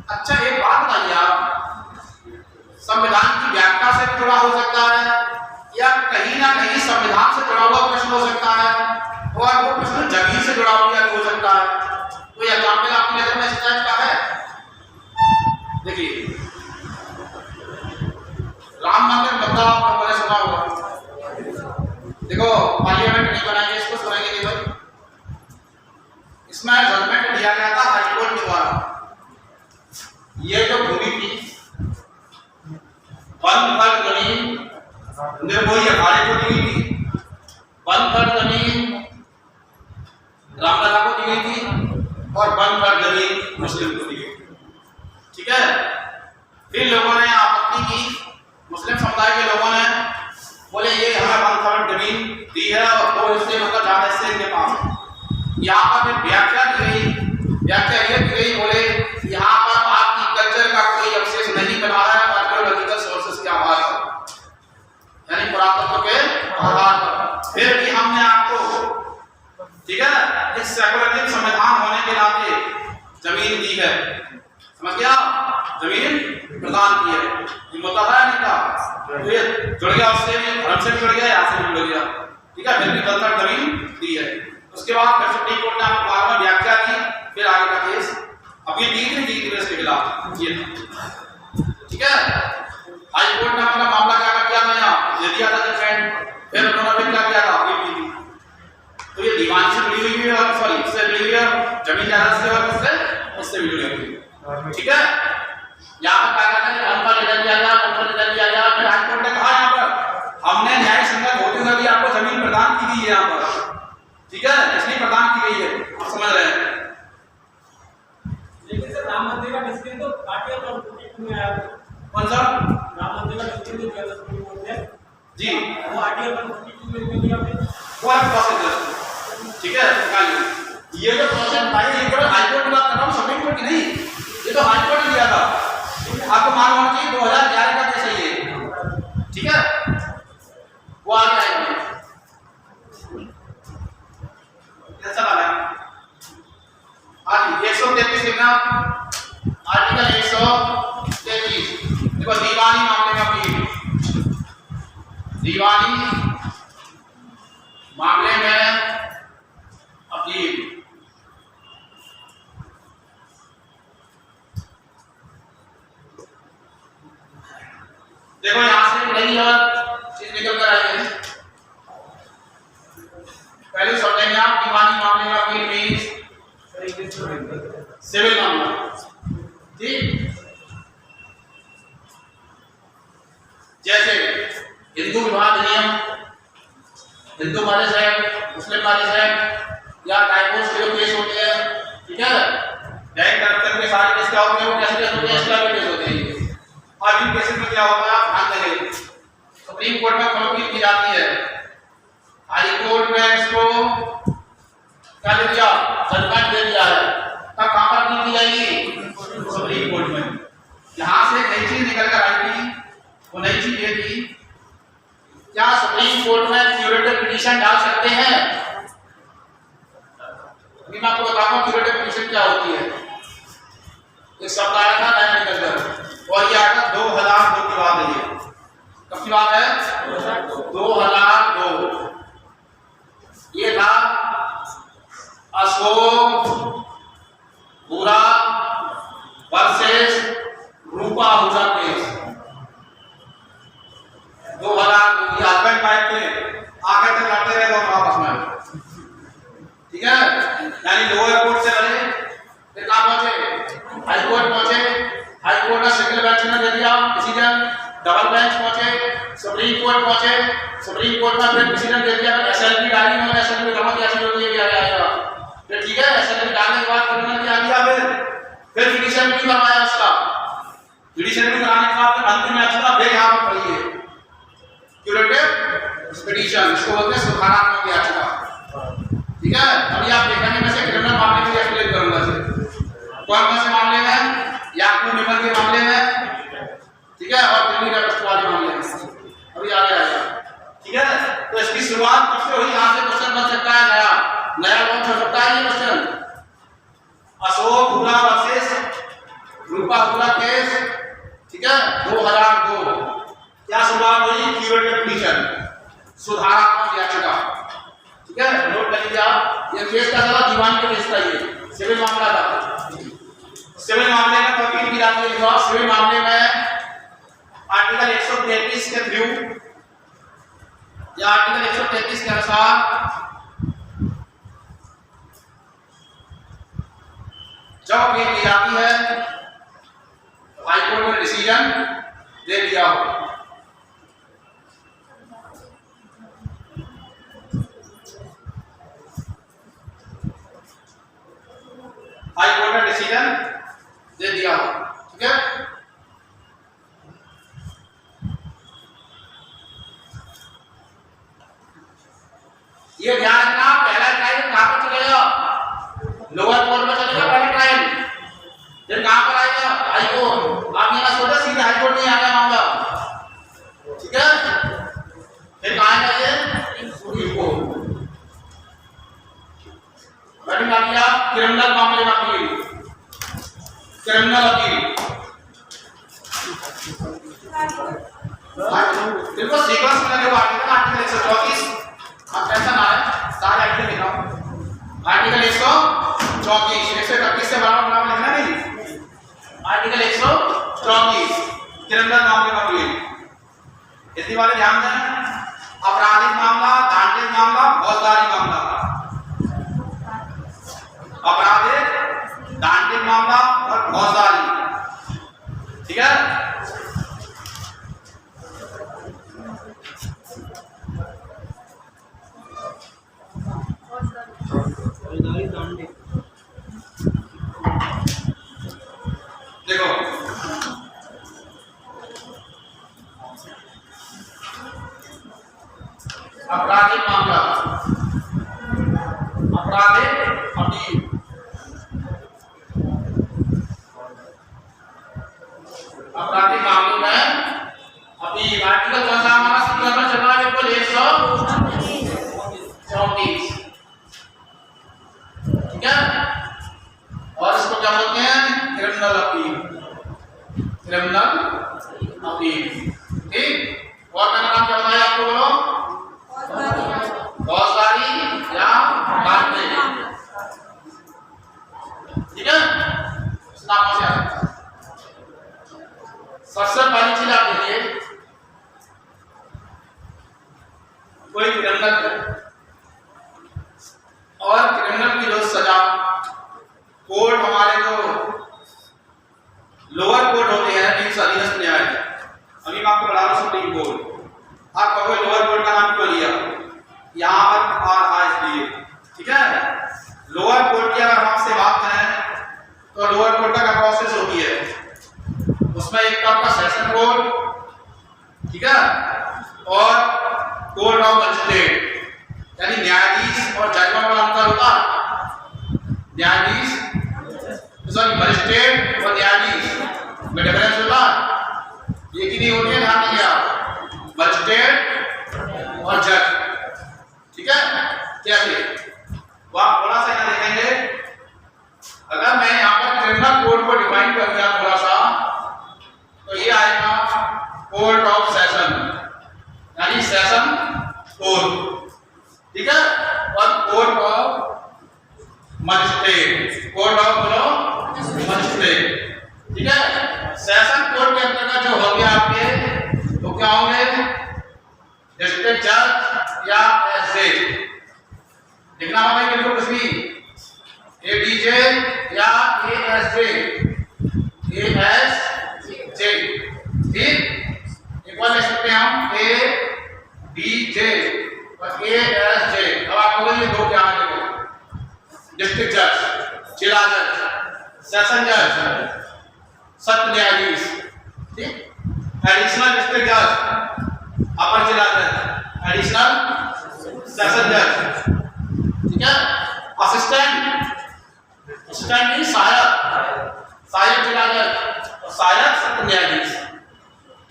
अच्छा एक बात बताइए आप, संविधान की व्याख्या से भी जुड़ा हो सकता है या कहीं ना कहीं संविधान से जुड़ा हुआ प्रश्न हो सकता है, और वो प्रश्न जमीन से जुड़ा हुआ भी हो सकता है। कोई एग्जाम्पल आपकी नजर में इस टाइप का है? देखिए राम मंदिर मुद्दा आपने सुना होगा। देखो पार्लियामेंट नहीं बनाएंगे, इसको सुनाएंगे नहीं भाई। इसमें जजमेंट दिया गया था हाईकोर्ट के द्वारा, ये जो भूमि थी वन पर जमीन निर्मोही अखाड़े को दी थी, वन पर जमीन रामलला को दी गई थी और 1/3 जमीन मुस्लिम को दी गई। ठीक है, फिर लोगों ने आपत्ति की, मुस्लिम समुदाय के लोगों ने बोले ये हमें 1/3 जमीन दी है और 2 हिस्से मतलब ज्यादा हिस्से इनके पास है। यहाँ पर फिर व्याख्या दी गई, व्याख्या ये दी गई, बोले यहाँ पर आपकी कल्चर का कोई अवशेष नहीं बना है आर्कियोलॉजिकल सोर्सेस के आधार पर, यानी पुरातत्व के आधार पर। फिर भी हमने आपको, ठीक है, इस सेकुलरिज्म संविधान होने के नाते जमीन दी है, समझ गया, जमीन प्रदान की है। ये मुद्दा है नहीं था, तो ये जुड़ गया, उससे भी धर्म से भी जुड़ गया, यहाँ से भी जुड़ गया। ठीक है, फिर भी 1/3 जमीन दी है। उसके बाद फिर सुप्रीम कोर्ट ने आपको बाद में व्याख्या की, फिर आगे का केस अभी दी के खिलाफ ये था। ठीक है, हाई कोर्ट ने अपना मामला क्या कर दिया नया दे दिया था जजमेंट, फिर उन्होंने फिर क्या किया था अपील की थी। तो ये दीवानी से जुड़ी हुई है और सॉरी इससे जुड़ी हुई है, जमीन जायदाद से और उससे भी जुड़ी हुई है। ठीक है, यहाँ पर क्या कहते हैं, हम पर निधन दिया गया, हम पर निधन दिया गया, फिर हाई कोर्ट ने कहा यहाँ पर हमने न्याय संगत होते हुए भी आपको जमीन प्रदान की गई है यहाँ पर। ठीक है, इसलिए प्रदान की गई है, आप समझ रहे हैं। लेकिन सर राम मंदिर का डिस्प्यूट तो आर्टिकल 42 में आया, कौन सा राम मंदिर का डिस्प्यूट जो है सुप्रीम कोर्ट ने जी, वो आर्टिकल 42 में क्यों दिया आपने? वो है प्रोसेस। ठीक है, निकालिए ये जो प्रोसेस भाई, ये केवल हाई कोर्ट की बात कर रहा हूँ, सुप्रीम कोर्ट की नहीं, ये तो हाई कोर्ट ने दिया था। आपको मालूम होना चाहिए 2011 का केस है ये। ठीक है, वो आगे आएंगे कैसा वाला आगे 133 लिखना, आर्टिकल 133। देखो दीवानी मामले में अपील, दीवानी मामले में अपील। देखो यहां से नई चीज निकल कर आई है, पहले समझेंगे आप। दीवानी मामले में अपील मींस सिविल मामला, ठीक। जैसे हिंदू विवाह अधिनियम, हिंदू मैरिज एक्ट, मुस्लिम मैरिज एक्ट या डाइवोर्स के जो केस होते हैं, ठीक है, बैंक करप्शन के सारे केस क्या होते हैं, वो कैसे केस होते हैं, इस्लामिक केस होते हैं। और इन केसेस में क्या होता है, आप ध्यान देंगे, सुप्रीम कोर्ट में अपील की जाती है, हाई कोर्ट में इसको क्या दे दिया, जजमेंट दे दिया है, तब कहां पर अपील की जाएगी, सुप्रीम कोर्ट में। यहां से नई चीज निकल कर आई थी, वो नई चीज ये थी, क्या सुप्रीम कोर्ट में क्यूरेटिव पिटीशन डाल सकते हैं? मैं आपको बताऊं क्यूरेटिव पिटीशन क्या होती है। एक शब्द आया था नया निकल कर, और ये आया 2002 की बात है, ये कब की बात है, 2002। ये था अशोक हुरा वर्सेस रूपा हुरा केस, 2002। ये हस्बैंड वाइफ थे, आगे तक लड़ते रहे दोनों आपस में, ठीक है, यानी लोअर कोर्ट से लड़े, फिर कहाँ पहुंचे, हाई कोर्ट पहुंचे, हाई कोर्ट ने सिंगल बेंच ने दे दिया डिसीजन, डबल बेंच पहुंचे, सुप्रीम कोर्ट पहुंचे, सुप्रीम कोर्ट में फिर डिसीजन दे दिया, एसएलपी डाली, उन्होंने एसएलपी कहा कि ऐसे लोग ये भी आएगा, फिर ठीक है, एसएलपी डालने के बाद उन्होंने क्या किया, फिर पिटीशन भी करवाया उसका, पिटीशन भी कराने के बाद अंतिम में अच्छा फिर यहाँ पर पढ़िए क्यूरेटिव पिटीशन, इसको बोलते हैं सुधारात्मक याचिका। ठीक है, अभी आप देखेंगे मैं से क्रिमिनल मामले में एक्सप्लेन करूंगा सर, कौन से मामले में, याकूब मेमन के मामले में, ठीक है, और दिल्ली रेपिस्ट वाले मामले में, अभी आगे आएगा। ठीक है, तो इसकी शुरुआत कब से हुई, यहाँ से क्वेश्चन बन सकता है, नया लॉन्च हो सकता है ये क्वेश्चन। अशोक हुरा वर्सेस रूपा हुरा केस, ठीक है, 2002। क्या शुरुआत हुई, क्यूरेटिव पिटीशन, सुधारात्मक याचिका। ठीक है, नोट कर लीजिए आप, ये केस का चला दीवानी का केस था, ये सिविल मामला था। सिविल मामले में अपील की जाती है, सिविल मामले में आर्टिकल 133 के थ्रू या आर्टिकल 133 के अनुसार जब अपील की जाती है, हाई कोर्ट ने डिसीजन दे दिया हो, हाई कोर्ट ने डिसीजन दे दिया हो, ठीक है। ये ध्यान रखना, पहला ट्रायल कहां पर चलेगा? लोअर कोर्ट में चलेगा पहला ट्रायल। फिर कहां पर आएगा? High court. आप ये ना सोचे सीधे हाई कोर्ट नहीं आ गया मामला, ठीक है। फिर कहां जाइए? Supreme court. बैठिंग आ गया क्रिमिनल मामले में अपील, क्रिमिनल अपील। देखो सीक्वेंस में लगे आर्टिकल 134, आप टेंशन ना है, सारे आर्टिकल लिखा हूं। आर्टिकल 134, 131 से बराबर नाम लिखना नहीं। आर्टिकल 134 क्रिमिनल मामले में अपील। इसी वाले ध्यान दें, आपराधिक मामला, दांडिक मामला, फौजदारी मामला। आपराधिक, दांडिक मामला और फौजदारी, ठीक है। देखो आपराधिक मामला, आपराधिक अपील। आपराधिक मामलों में अपील। आर्टिकल कौन सा हमारा सीक्वेंस में चल रहा है? बिल्कुल 134, ठीक है। और इसको क्या बोलते हैं? क्रिमिनल अपील, क्रिमिनल अपील, ठीक। और मैंने नाम क्या बताया आपको? बोलो, फौजदारी या दांडिक, ठीक है। नाम से सबसे पहली चीज आप देखिए, कोई क्रिमिनल और क्रिमिनल की जो सजा कोर्ट, हमारे जो लोअर कोर्ट होते हैं, मीन्स अधीनस्थ न्यायालय, अभी मैं आपको बता रहा हूं सुप्रीम कोर्ट। आप कहोगे लोअर कोर्ट का नाम क्यों लिया? यहां पर आ रहा है इसलिए, ठीक है। लोअर कोर्ट की अगर हम आपसे बात करें तो लोअर कोर्ट का प्रोसेस होती है, उसमें एक तो आपका सेशन कोर्ट, ठीक है, और कोर्ट ऑफ मजिस्ट्रेट, यानी न्यायाधीश और जज में अंतर होता है। न्यायाधीश, सॉरी, मजिस्ट्रेट और न्यायाधीश में डिफरेंस होता है, एक ही नहीं होती है। ध्यान दीजिए आप, मजिस्ट्रेट और जज, ठीक है। कैसे वो आप थोड़ा सा यहाँ देखेंगे, अगर मैं यहाँ पर क्रिमिनल कोड को डिफाइन कर दिया थोड़ा सा, तो ये आएगा कोर्ट ऑफ सेशन, यानी सेशन कोर्ट, ठीक है। और court of magistrate, court of magistrate, ठीक है। सेशन कोर्ट के अंतर्गत जो हो गया आपके, तो क्या होंगे? डिस्ट्रिक्ट जज या एसजे, लिखना होगा बिल्कुल कुछ भी, एडीजे या एएसजे, एएसजे, ठीक। एक बार लिख सकते हैं हम एडीजे और एएसजे। अब आपको ये दो क्या है? देखो, डिस्ट्रिक्ट जज, जिला जज, सेशन जज, सत्र न्यायाधीश, ठीक। एडिशनल डिस्ट्रिक्ट जज, अपर जिला जज, एडिशनल सेशन जज, ठीक है। असिस्टेंट, असिस्टेंट नहीं, सहायक, सहायक जिला जज और सहायक सत्र न्यायाधीश,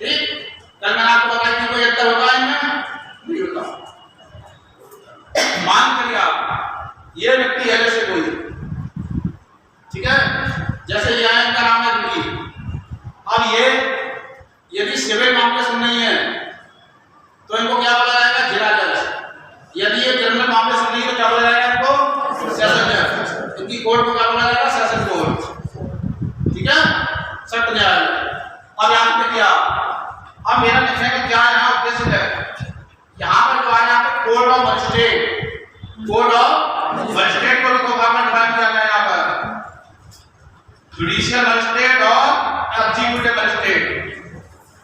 ठीक। कल मैंने आपको बताया कि कोई अंतर होता है इनमें? नहीं होता। मान करिए आप ये व्यक्ति है जैसे कोई, ठीक है, जैसे ये है, इनका नाम है विकी। अब ये यदि सिविल मामले सुन रही है तो इनको क्या बोला जाएगा? जिला जज। यदि ये क्रिमिनल मामले सुन रही है तो क्या बोला जाएगा इनको? सेशन जज। इनकी कोर्ट को क्या बोला जाएगा? सेशन कोर्ट, ठीक है, सत्र न्यायालय। अब यहाँ पे क्या, अब मेरा लिखने का क्या यहाँ उद्देश्य है? यहाँ पर जो है यहाँ पे court of magistrate, court of magistrate को दो भाग में डिवाइड किया गया है यहाँ पर, जुडिशियल मजिस्ट्रेट और एग्जीक्यूटिव मजिस्ट्रेट।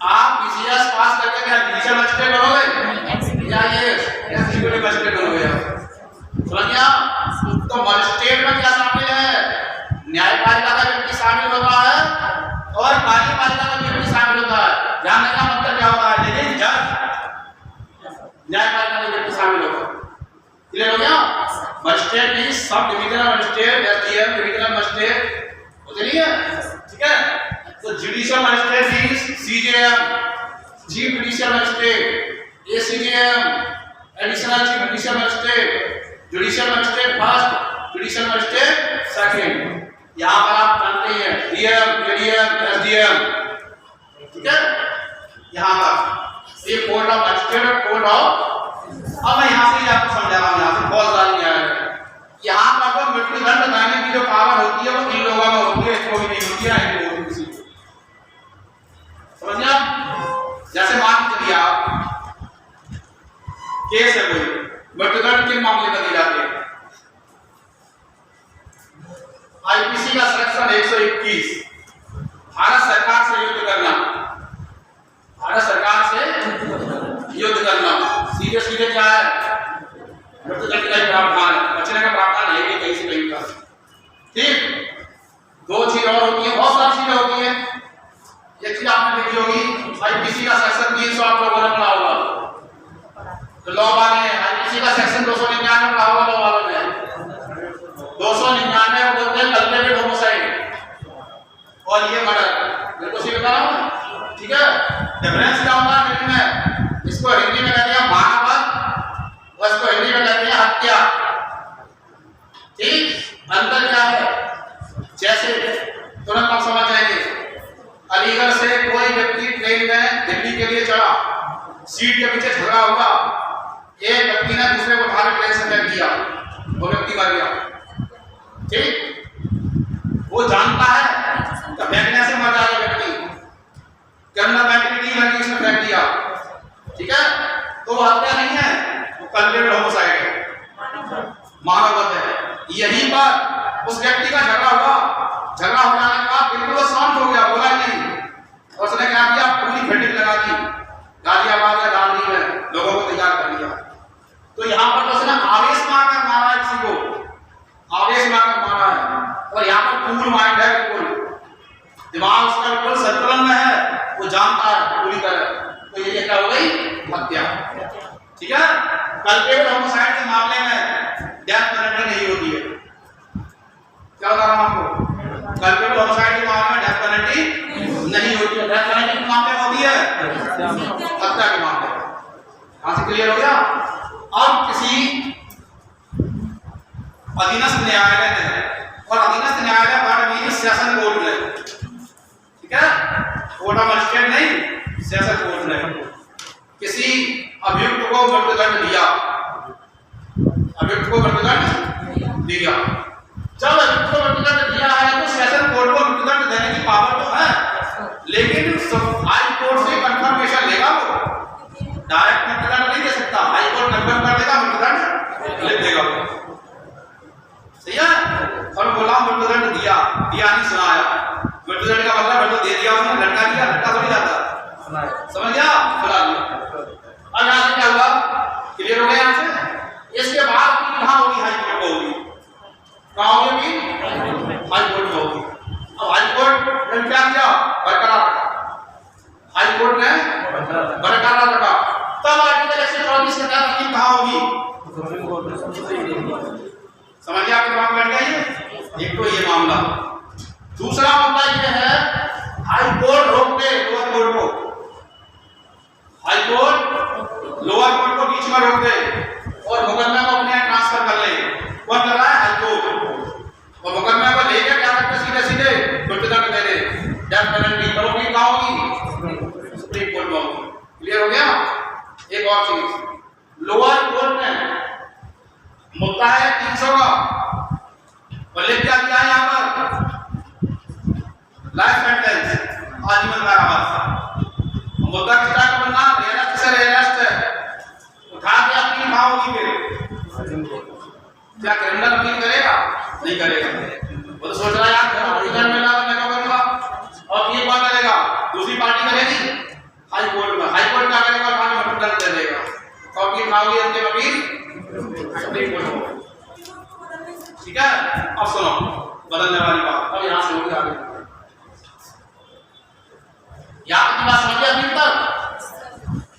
आप ईसीएस पास करके क्या जुडिशियल मजिस्ट्रेट बनोगे या ये एग्जीक्यूटिव मजिस्ट्रेट बनोगे? समझ गया? तो मजिस्ट्रेट में क्या शामिल है? कार्यपालिका का व्यक्ति शामिल होता है। जानने का मतलब क्या होता है, लेकिन जज न्यायपालिका का व्यक्ति शामिल होता है। क्लियर हो गया? Magistrate means sub divisional magistrate, SDM, divisional magistrate होते नहीं है, ठीक है। तो judicial magistrate means CJM, chief judicial magistrate, ACJM, additional chief judicial magistrate, judicial magistrate first, judicial magistrate second. यहाँ पर आप जानते हैं डीएम, एडीएम, एसडीएम, ठीक है। यहाँ पर ये कोड ऑफ मजिस्ट्रेट और कोड ऑफ, अब मैं यहाँ से आपको समझा रहा हूँ, यहाँ से बहुत सारी है। यहाँ पर तो मृत्युदंड देने की जो पावर होती है वो इन लोगों में होती है, इसको भी नहीं होती है, इनको होती किसी को। समझ आप? जैसे मान के चलिए आप केस है कोई, मृत्युदंड किन मामले में दिए जाते हैं? आईपीसी का सेक्शन 121, भारत सरकार से युद्ध करना, भारत सरकार से युद्ध करना सीधे सीधे क्या है, मृत्युदंड का प्रावधान है, बचने का प्रावधान है कहीं से कहीं का। ठीक, दो चीज और होती है, बहुत सारी चीजें होती है। एक चीज आपने देखी होगी, आईपीसी का सेक्शन 300 आप लोगों ने पढ़ा होगा, तो लॉ वाले आईपीसी का सेक्शन 299 पढ़ा होगा लॉ वालों ने। 299 को बोलते हैं कल्पेटेड होमोसाइड और ये मर्डर, बिल्कुल सही बता रहा हूं, ठीक है। डिफरेंस क्या होता है इनमें? इसको हिंदी में कहते हैं मानववध और इसको हिंदी में कहते हैं हत्या। ठीक, अंतर क्या है? जैसे तुरंत आप समझ जाएंगे, अलीगढ़ से कोई व्यक्ति ट्रेन में दिल्ली के लिए चढ़ा, सीट के पीछे झगड़ा हुआ, एक व्यक्ति ने दूसरे को उठाकर ट्रेन से फेंक दिया, वो व्यक्ति मर गया। ठीक, वो जानता है कि फेंकने से मर जाएगा व्यक्ति, करना बैटरी लगी इसने फेंक दिया, ठीक है, तो वो हत्या नहीं है, वो कल्पेटेड होमोसाइड है, मानववध है। यहीं पर उस व्यक्ति का झगड़ा हुआ, झगड़ा हो जाने के बाद बिल्कुल वो शांत हो गया, बोला नहीं, और उसने क्या किया, पूरी फटिंग लगा दी, गाजियाबाद या दांडी में लोगों को तैयार कर लिया। तो यहाँ पर तो उसने आवेश मारकर मारा है, किसी को आवेश मारकर मारा है, और यहाँ पर कूल माइंड है, बिल्कुल दिमाग उसका बिल्कुल संतुलन में है, वो जानता है पूरी तरह, तो ये क्या हो गई, हत्या। ठीक है, कल्पेटेड होमोसाइड के मामले में डेथ पेनल्टी नहीं होती है। क्या बता रहा हूं आपको, कल्पेटेड होमोसाइड के मामले में डेथ पेनल्टी नहीं होती है। डेथ पेनल्टी के मामले में होती है हत्या के मामले में। यहां से क्लियर हो गया? अब किसी अधीनस्थ न्यायालय ने, और अधीनस्थ न्यायालय वर्ड मीन सेशन कोर्ट ने, ठीक है, कोर्ट ऑफ मजिस्ट्रेट नहीं, सेशन कोर्ट ने किसी अभियुक्त को मृत्युदंड दिया, अभियुक्त को मृत्युदंड दिया। जब अभियुक्त को मृत्युदंड दिया है तो सेशन कोर्ट को मृत्युदंड देने की पावर तो है, लेकिन हाई कोर्ट से कंफर्मेशन लेगा, वो डायरेक्ट मृत्युदंड नहीं दे सकता, हाई कोर्ट कंफर्म कर देगा, मृत्युदंड लिख देगा, सही है। और बोला मृत्युदंड दिया, दिया नहीं सुनाया, मृत्युदंड का मतलब मृत्यु दे दिया उसने, लटका दिया, लटका थोड़ी जाता, समझ गया, सुना दिया। अब यहाँ से क्या हुआ, क्लियर हो गया यहाँ से? इसके बाद कहाँ होगी, हाई कोर्ट में होगी, कहाँ होगी, हाई कोर्ट में होगी। अब हाई कोर्ट ने क्या किया, बरकरार रखा, हाई कोर्ट ने बरकरार रखा, तब आर्टिकल 124 के तहत अपील कहाँ होगी, समझ गया, आपके दिमाग में बैठ गया ये? एक तो ये मामला। दूसरा मामला ये है, हाई कोर्ट रोक दे लोअर कोर्ट को, हाई कोर्ट लोअर कोर्ट को बीच में रोक दे और मुकदमे को अपने ट्रांसफर कर ले। कौन कर रहा है, हाई कोर्ट, और मुकदमे को लेकर क्या करते, सीधे सीधे मृत्युदंड दे दे, डेथ पेनल्टी करोगी, कहाँ होगी, सुप्रीम कोर्ट में होगी। क्लियर हो गया? एक और चीज, लोअर कोर्ट में मुद्दा है 300 का, और लिख क्या दिया है यहाँ पर, लाइफ सेंटेंस, आजीवन कारावास। मुद्दा किस तरह का बनना, रेरेस्ट से रेरेस्ट है, उठा के अपील कहाँ होगी, फिर क्या क्रिमिनल अपील करेगा, नहीं करेगा, वो तो सोच रहा है यार मृत्युदंड मिला तो मैं क्या करूंगा, और ये कौन करेगा, दूसरी पार्टी करेगी, हाई कोर्ट में, हाई कोर्ट क्या करेगा, उठा के मृत्युदंड दे देगा, तो अपील कहाँ होगी, अंतिम अपील सुप्रीम कोर्ट में। ठीक है, अब सुनो बदलने वाली बात, अब यहाँ से होगी आगे। यहाँ की बात समझिए अभी तक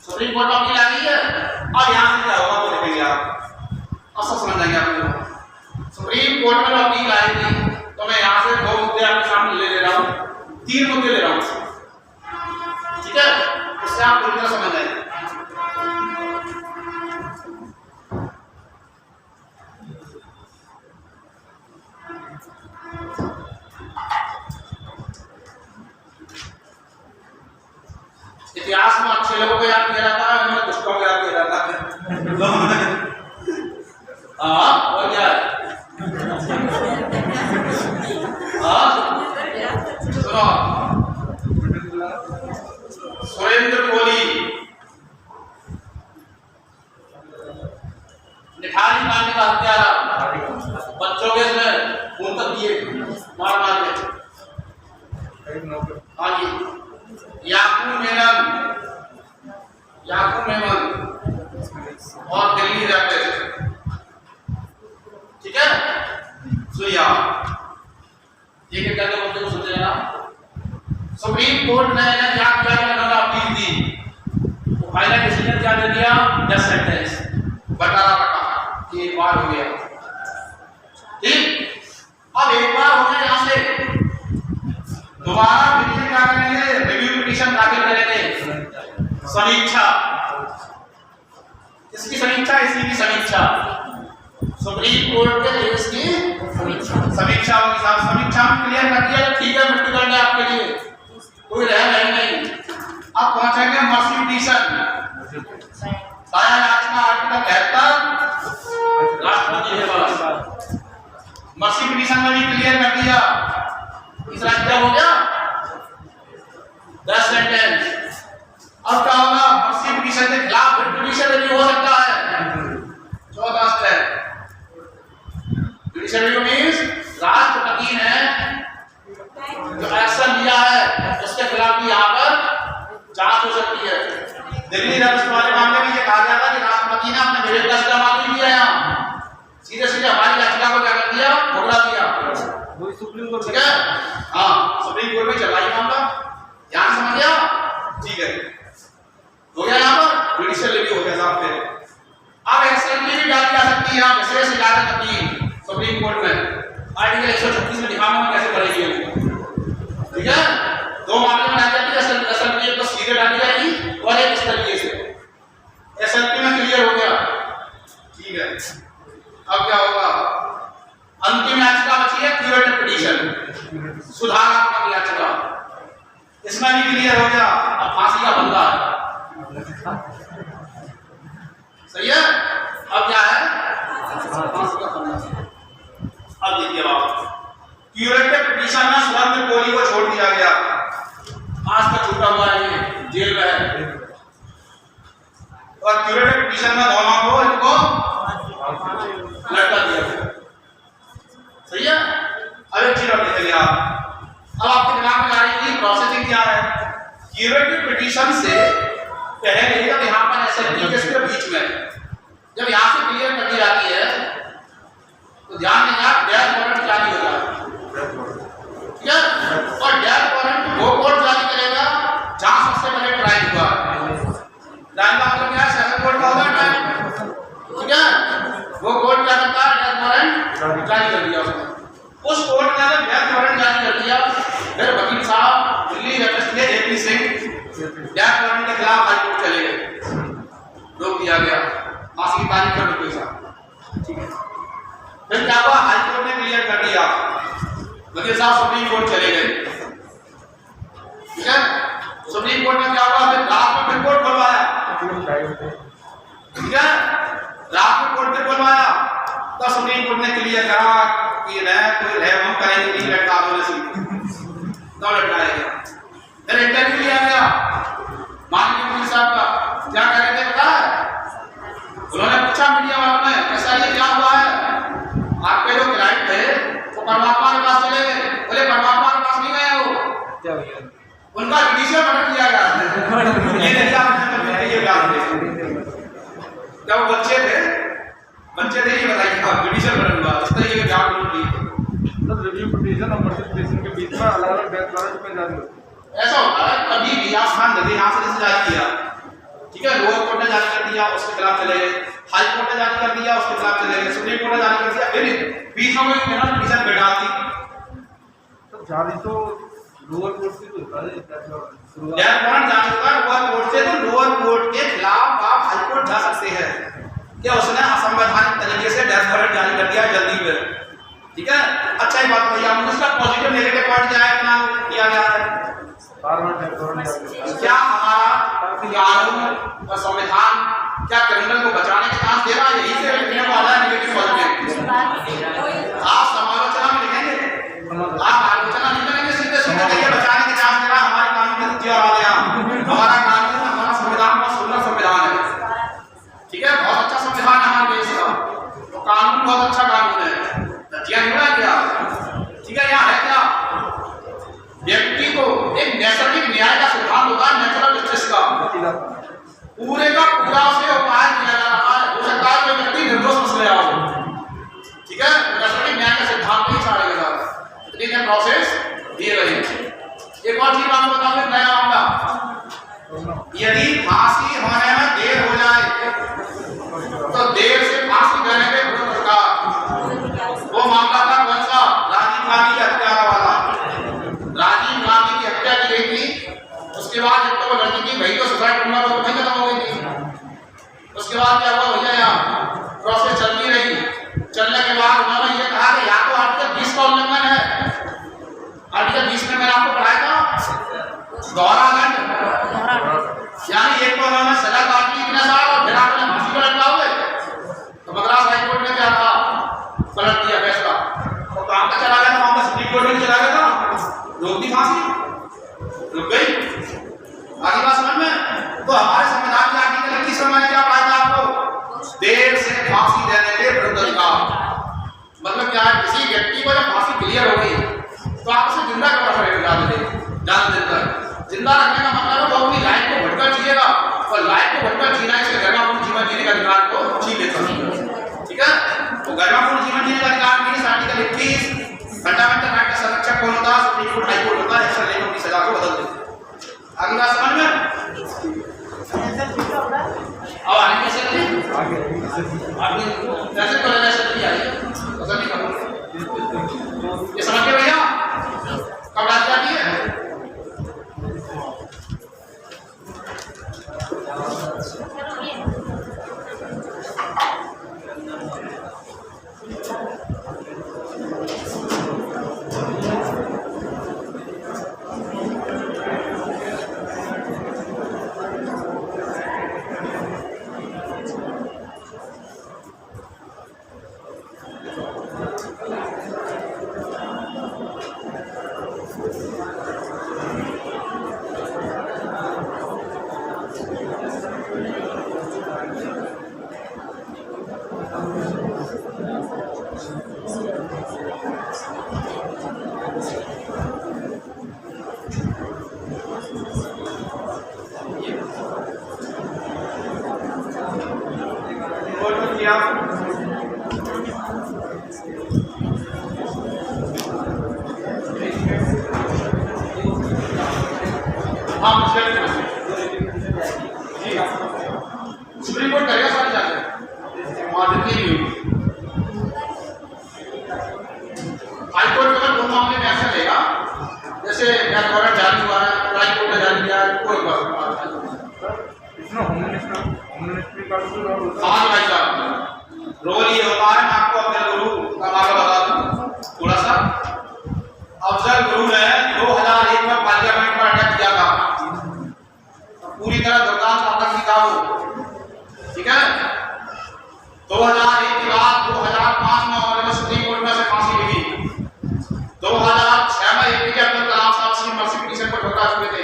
सुप्रीम कोर्ट में अपील आ गई है। अब यहाँ से क्या होगा वो देखेंगे आप, अब सब समझ जाएंगे आप। सुप्रीम कोर्ट में अपील आएगी तो मैं यहाँ से 2 मुद्दे आपके सामने ले रहा हूँ, 3 मुद्दे ले रहा हूँ, ठीक है, इससे आप पूरी तरह समझ जाएंगे। इतिहास में अच्छे लोगों को याद किया जाता है, उन्हें दुष्टों को याद किया जाता है। हाँ, और क्या है? सुनो, सुरेंद्र कोहली निठारी कांड का हत्यारा, बच्चों के इसमें खून तक दिए मार मार के। हाँ जी, याकूब मेमन और दिल्ली रैपिड्स, ठीक है। सुनिए एक एक करके मुद्दे को समझिएगा। सुप्रीम कोर्ट ने क्या किया कि उन्होंने अपील दी, तो फाइनल डिसीजन क्या दे दिया? डेथ सेंटेंस बरकरार रखा कि एक बार हो गया, ठीक। अब एक बार हो गया, यहाँ से दोबारा फिर क्या करेंगे? रिव्यू पिटीशन दाखिल करेंगे, समीक्षा। इसकी समीक्षा, इसी की समीक्षा, सुप्रीम कोर्ट के केस की समीक्षा होगी। साहब समीक्षा में क्लियर कर दिया ठीक है, मृत्यु दंड है आपके लिए, कोई रह नहीं। अब पहुंचेंगे मर्सी पिटीशन, दया याचना आर्टिकल 73 राष्ट्रपति के पास। मर्सी पिटीशन में भी क्लियर कर दिया, तीसरा स्टेप हो गया डेथ सेंटेंस। अब क्या होगा? मर्सी पिटीशन के खिलाफ पिटीशन रिव्यू हो सकता है। चौथा स्टेप, पिटीशन रिव्यू मींस राष्ट्रपति ने जो एक्शन लिया है उसके खिलाफ भी यहाँ पर जांच हो सकती है। दिल्ली रैपिड्स वाले मामले में ये कहा गया था कि राष्ट्रपति ने अपने विवेक का इस्तेमाल नहीं किया, यहाँ सीधे सीधे हमारी याचिका को क्या कर दिया? ठुकरा दिया, वही सुप्रीम कोर्ट, ठीक है। हाँ, सुप्रीम कोर्ट में चला ये मामला, ध्यान समझ गया, ठीक है, हो गया यहाँ पर जुडिशियल रिव्यू हो गया साहब। फिर अब एक्सटेंसिव भी डाली जा सकती है यहाँ विशेष इजाजत अपील सुप्रीम कोर्ट में, आर्टिकल 136 में दिखाना हम कैसे करेंगे, ठीक है। 2 मामले में डाली जाती है, एसएलपी तो सीधे डाली जाएगी और एक इस तरीके से। एसएलपी में क्लियर हो गया, ठीक है। अब क्या होगा? अंतिम याचिका बची है क्यूरेटिव पिटीशन, सुधारात्मक याचिका, इसमें भी क्लियर हो गया। अब फांसी का बंदा है, सही है। अब क्या है? फांसी का बंदा। अब देखिए आप, क्यूरेटिव पिटीशन में सुरेंद्र कोहली को छोड़ दिया गया, आज तक छूटा हुआ है, ये जेल में है। और क्यूरेटिव पिटीशन में दोनों को इनको लटका दिया गया, सही है। अब एक चीज और देखिए आप, अब आपके दिमाग में आ रही है प्रोसेसिंग क्या है? क्यूरेटिव पिटीशन से पहले जब यहाँ पर एसएलपी के बीच में जब यहाँ से क्लियर कर दी जाती है तो ध्यान देना डेथ वारंट जारी होगा, ठीक है। और डेथ वारंट वो कोर्ट जारी करेगा जहाँ सबसे पहले ट्रायल हुआ। ट्रायल का मतलब क्या है? सेशन कोर्ट का होगा ट्रायल, ठीक है। वो कोर्ट क्या करता है? डेथ वारंट जारी कर दिया उसने, उस कोर्ट ने जब डेथ वारंट जारी कर दिया, फिर वकील साहब दिल्ली रैपिड्स के जेपी सिंह डेथ वारंट के खिलाफ हाई कोर्ट चले गए, रोक दिया गया, फांसी की तारीख कर दी साहब, ठीक है। फिर क्या हुआ? हाई कोर्ट ने क्लियर कर दिया, वकील साहब सुप्रीम कोर्ट चले गए, ठीक है। सुप्रीम कोर्ट में क्या हुआ? फिर रात में फिर कोर्ट खुलवाया, ठीक है। रात में कोर्ट फिर खुलवाया तो सुप्रीम कोर्ट ने क्लियर करा कि कोई रह हम करेंगे नहीं, लटका दो सीट, तो लटकाया गया। फिर इंटरव्यू लिया गया माननीय वकील साहब का, क्या कह रहे थे पता है? उन्होंने पूछा मीडिया वालों ने, ऐसा ये क्या हुआ है? आपके जो क्लाइंट थे वो परमात्मा के पास चले गए, बोले परमात्मा के पास नहीं गए, वो क्या हो गया? उनका जुडिशियल मर्डर किया गया, ये नहीं आपने ये ज्ञान दे। जब बच्चे थे ये बताइए आप, जुडिशियल मर्डर हुआ, इस तरीके के ज्ञान लोग दिए, मतलब रिव्यू पिटीशन और मर्सी पिटीशन के बीच में अलग-अलग डेथ वारंट में जारी होती है। ऐसा होता है कभी भी यास्थान जल्दी यहाँ से जैसे जारी किया, ठीक है, लोअर कोर्ट ने जारी कर दिया, उसके खिलाफ चले गए, हाई कोर्ट ने जारी कर दिया, उसके खिलाफ चले गए, सुप्रीम कोर्ट ने जारी कर दिया, फिर बीच में कोई पिटीशन बैठा दी तो जारी तो लोअर कोर्ट से होता है, डेथ वारंट जारी होता है लोअर कोर्ट से, तो लोअर कोर्ट के खिलाफ आप हाई कोर्ट जा सकते हैं कि उसने असंवैधानिक तरीके से डेथ वारंट जारी कर दिया जल्दी में, ठीक है। अच्छा ही बात भैया, मुझे इसका पॉजिटिव नेगेटिव पॉइंट क्या है, इतना किया गया है, क्या हमारा कानून और संविधान क्या क्रिमिनल को बचाने के चांस दे रहा है, यही से लिखने वाला है नेगेटिव पॉजिटिव। आप समालोचना में लिखेंगे, आप आलोचना नहीं करेंगे, सीधे सीधे कहिए बचाने के चांस दे रहा है, हमारे कानून के तथ्य आ गया, हमारा कानून, हमारा संविधान बहुत सुंदर संविधान है, ठीक है, बहुत अच्छा संविधान है हमारे देश का, तो कानून बहुत अच्छा कानून है, तथ्य नहीं है क्या, ठीक है। यहाँ है क्या, व्यक्ति को एक नैसर्गिक न्याय का सिद्धांत होता है, नेचुरल जस्टिस का, पूरे का पूरा से उपाय किया जा रहा है, हो सकता है कोई व्यक्ति निर्दोष फंस गया हो, ठीक है, नैसर्गिक न्याय का सिद्धांत नहीं छाड़ेगा जाता, इतनी है प्रोसेस दिए गए। एक और चीज आपको बताऊं, नया मामला, यदि फांसी होने में देर हो जाए तो देर से फांसी देने के विरुद्ध सरकार, वो मामला था कौन सा, राजीव गांधी की हत्या वाला, राजीव गांधी की हत्या की गई थी, उसके बाद जब तक वो लड़की की वही तो सुसाइड करना तो वही खत्म हो गई थी, उसके बाद क्या हुआ भैया, यहाँ प्रोसेस चलती रही, चलने के बाद उन्होंने ये कहा कि या तो आर्टिकल 20 का उल्लंघन है, आर्टिकल 20 में मैंने आपको पढ़ाया था दोहरादंड, यानी एक तो उन्होंने सजा काट ली इतने साल और फिर आपने फांसी पर लटकाओगे, तो मद्रास हाई कोर्ट ने क्या कहा, पलट दिया फैसला, तो काम का चला गया था, वहां पर सुप्रीम कोर्ट में चला गया था, रोक दी फांसी, रुक गई, आगे बात समझ में। तो हमारे संविधान के आर्टिकल 21 में मैंने क्या पढ़ाया था आपको, देर से फांसी देने के विरुद्ध अधिकार, मतलब क्या है, किसी व्यक्ति को जब फांसी क्लियर हो गई तो आप उसे जिंदा कर सकते, जान देकर जिंदा रखने का मतलब है वो अपनी लाइफ को भटकर जिएगा, और लाइफ को भटकर जीना इसके गरिमापूर्ण जीवन जीने का अधिकार को छीन लेता है, ठीक है। तो गरिमापूर्ण जीवन जीने का अधिकार नहीं, आर्टिकल 21 फंडामेंटल राइट का संरक्षक कौन होता है, सुप्रीम कोर्ट हाई कोर्ट होता है, एक्शन लेकर उनकी सजा को बदल देते। आगे बात समझ में, अब आगे कैसे करें, आगे कैसे करें, ऐसे नहीं आ रही पता नहीं कब, ये समझ के भैया कब रात जाती है, सुप्रीम कोर्ट करेगा सारी जांच, मॉडर्न की हाई कोर्ट अगर दो मामले में एक्शन लेगा, जैसे डेथ वारंट जारी हुआ है, हाई कोर्ट ने जारी किया है, कोई बात इसमें होम मिनिस्ट्री का हाँ भाई साहब, रोल ये होता है, मैं आपको अपने गुरु का मामला बता दूं थोड़ा सा। अफजल गुरु ने 2001 में पार्लियामेंट पर अटैक किया था, पूरी तरह दुर्दांत आतंकी था वो, ठीक है। 2001 के बाद 2005 में उन्होंने सुप्रीम कोर्ट में से फांसी लगी, 2006 में एपीजे अब्दुल कलाम साहब सी मर्सी पिटीशन पर ठुकरा चुके थे,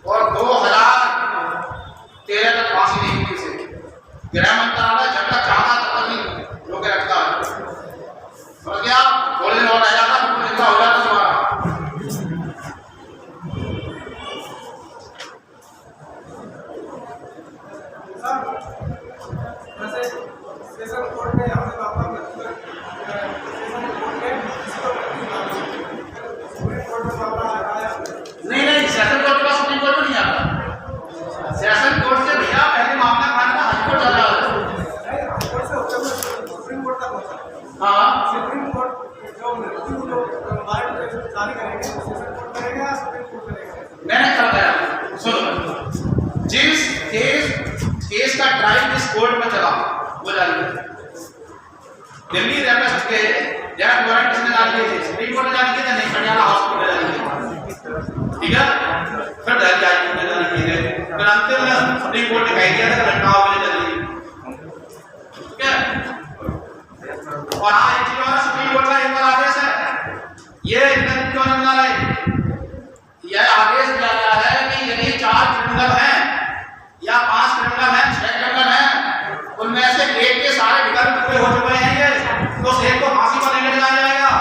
और 2013 तक फांसी नहीं हुई थी। गृह मंत्रालय जब तक चाहता तब तक नहीं रोके रखता है, और क्या गोल्डन लॉ आ जाता है, जिंदा हो जाता दोबारा। सेशन कोर्ट में हमने बाबा नहीं सेशन कोर्ट का सुप्रीम हाँ सुप्रीम कोर्ट जो मृत्यु जो वारंट जारी करेंगे सेशन कोर्ट करेगा या सुप्रीम कोर्ट करेगा? मैंने कहा था, सुनो, जिस केस का ट्रायल जिस कोर्ट में चला वो जारी है। दिल्ली रेपेस्ट के डेथ वारंट किसने जारी किए थे? सुप्रीम कोर्ट ने जारी किए थे, नहीं पटियाला हाउस कोर्ट ने जारी किए थे, ठीक है। फिर दिल्ली हाई कोर्ट ने जारी किए थे, फिर अंतिम में सुप्रीम कोर्ट ने कह दिया था कि लटकाओ में जल्दी, ठीक है। और हाँ एक चीज और, सुप्रीम कोर्ट का एक और आदेश है, ये इतना दिन क्यों नहीं रहा है, यह आदेश दिया गया है कि यदि 4 क्रिमिनल हैं या 5 क्रिमिनल हैं, 6 क्रिमिनल हैं, उनमें से एक के सारे विकल्प पूरे हो चुके हैं ये, तो एक को फांसी पर नहीं लटकाया जाएगा।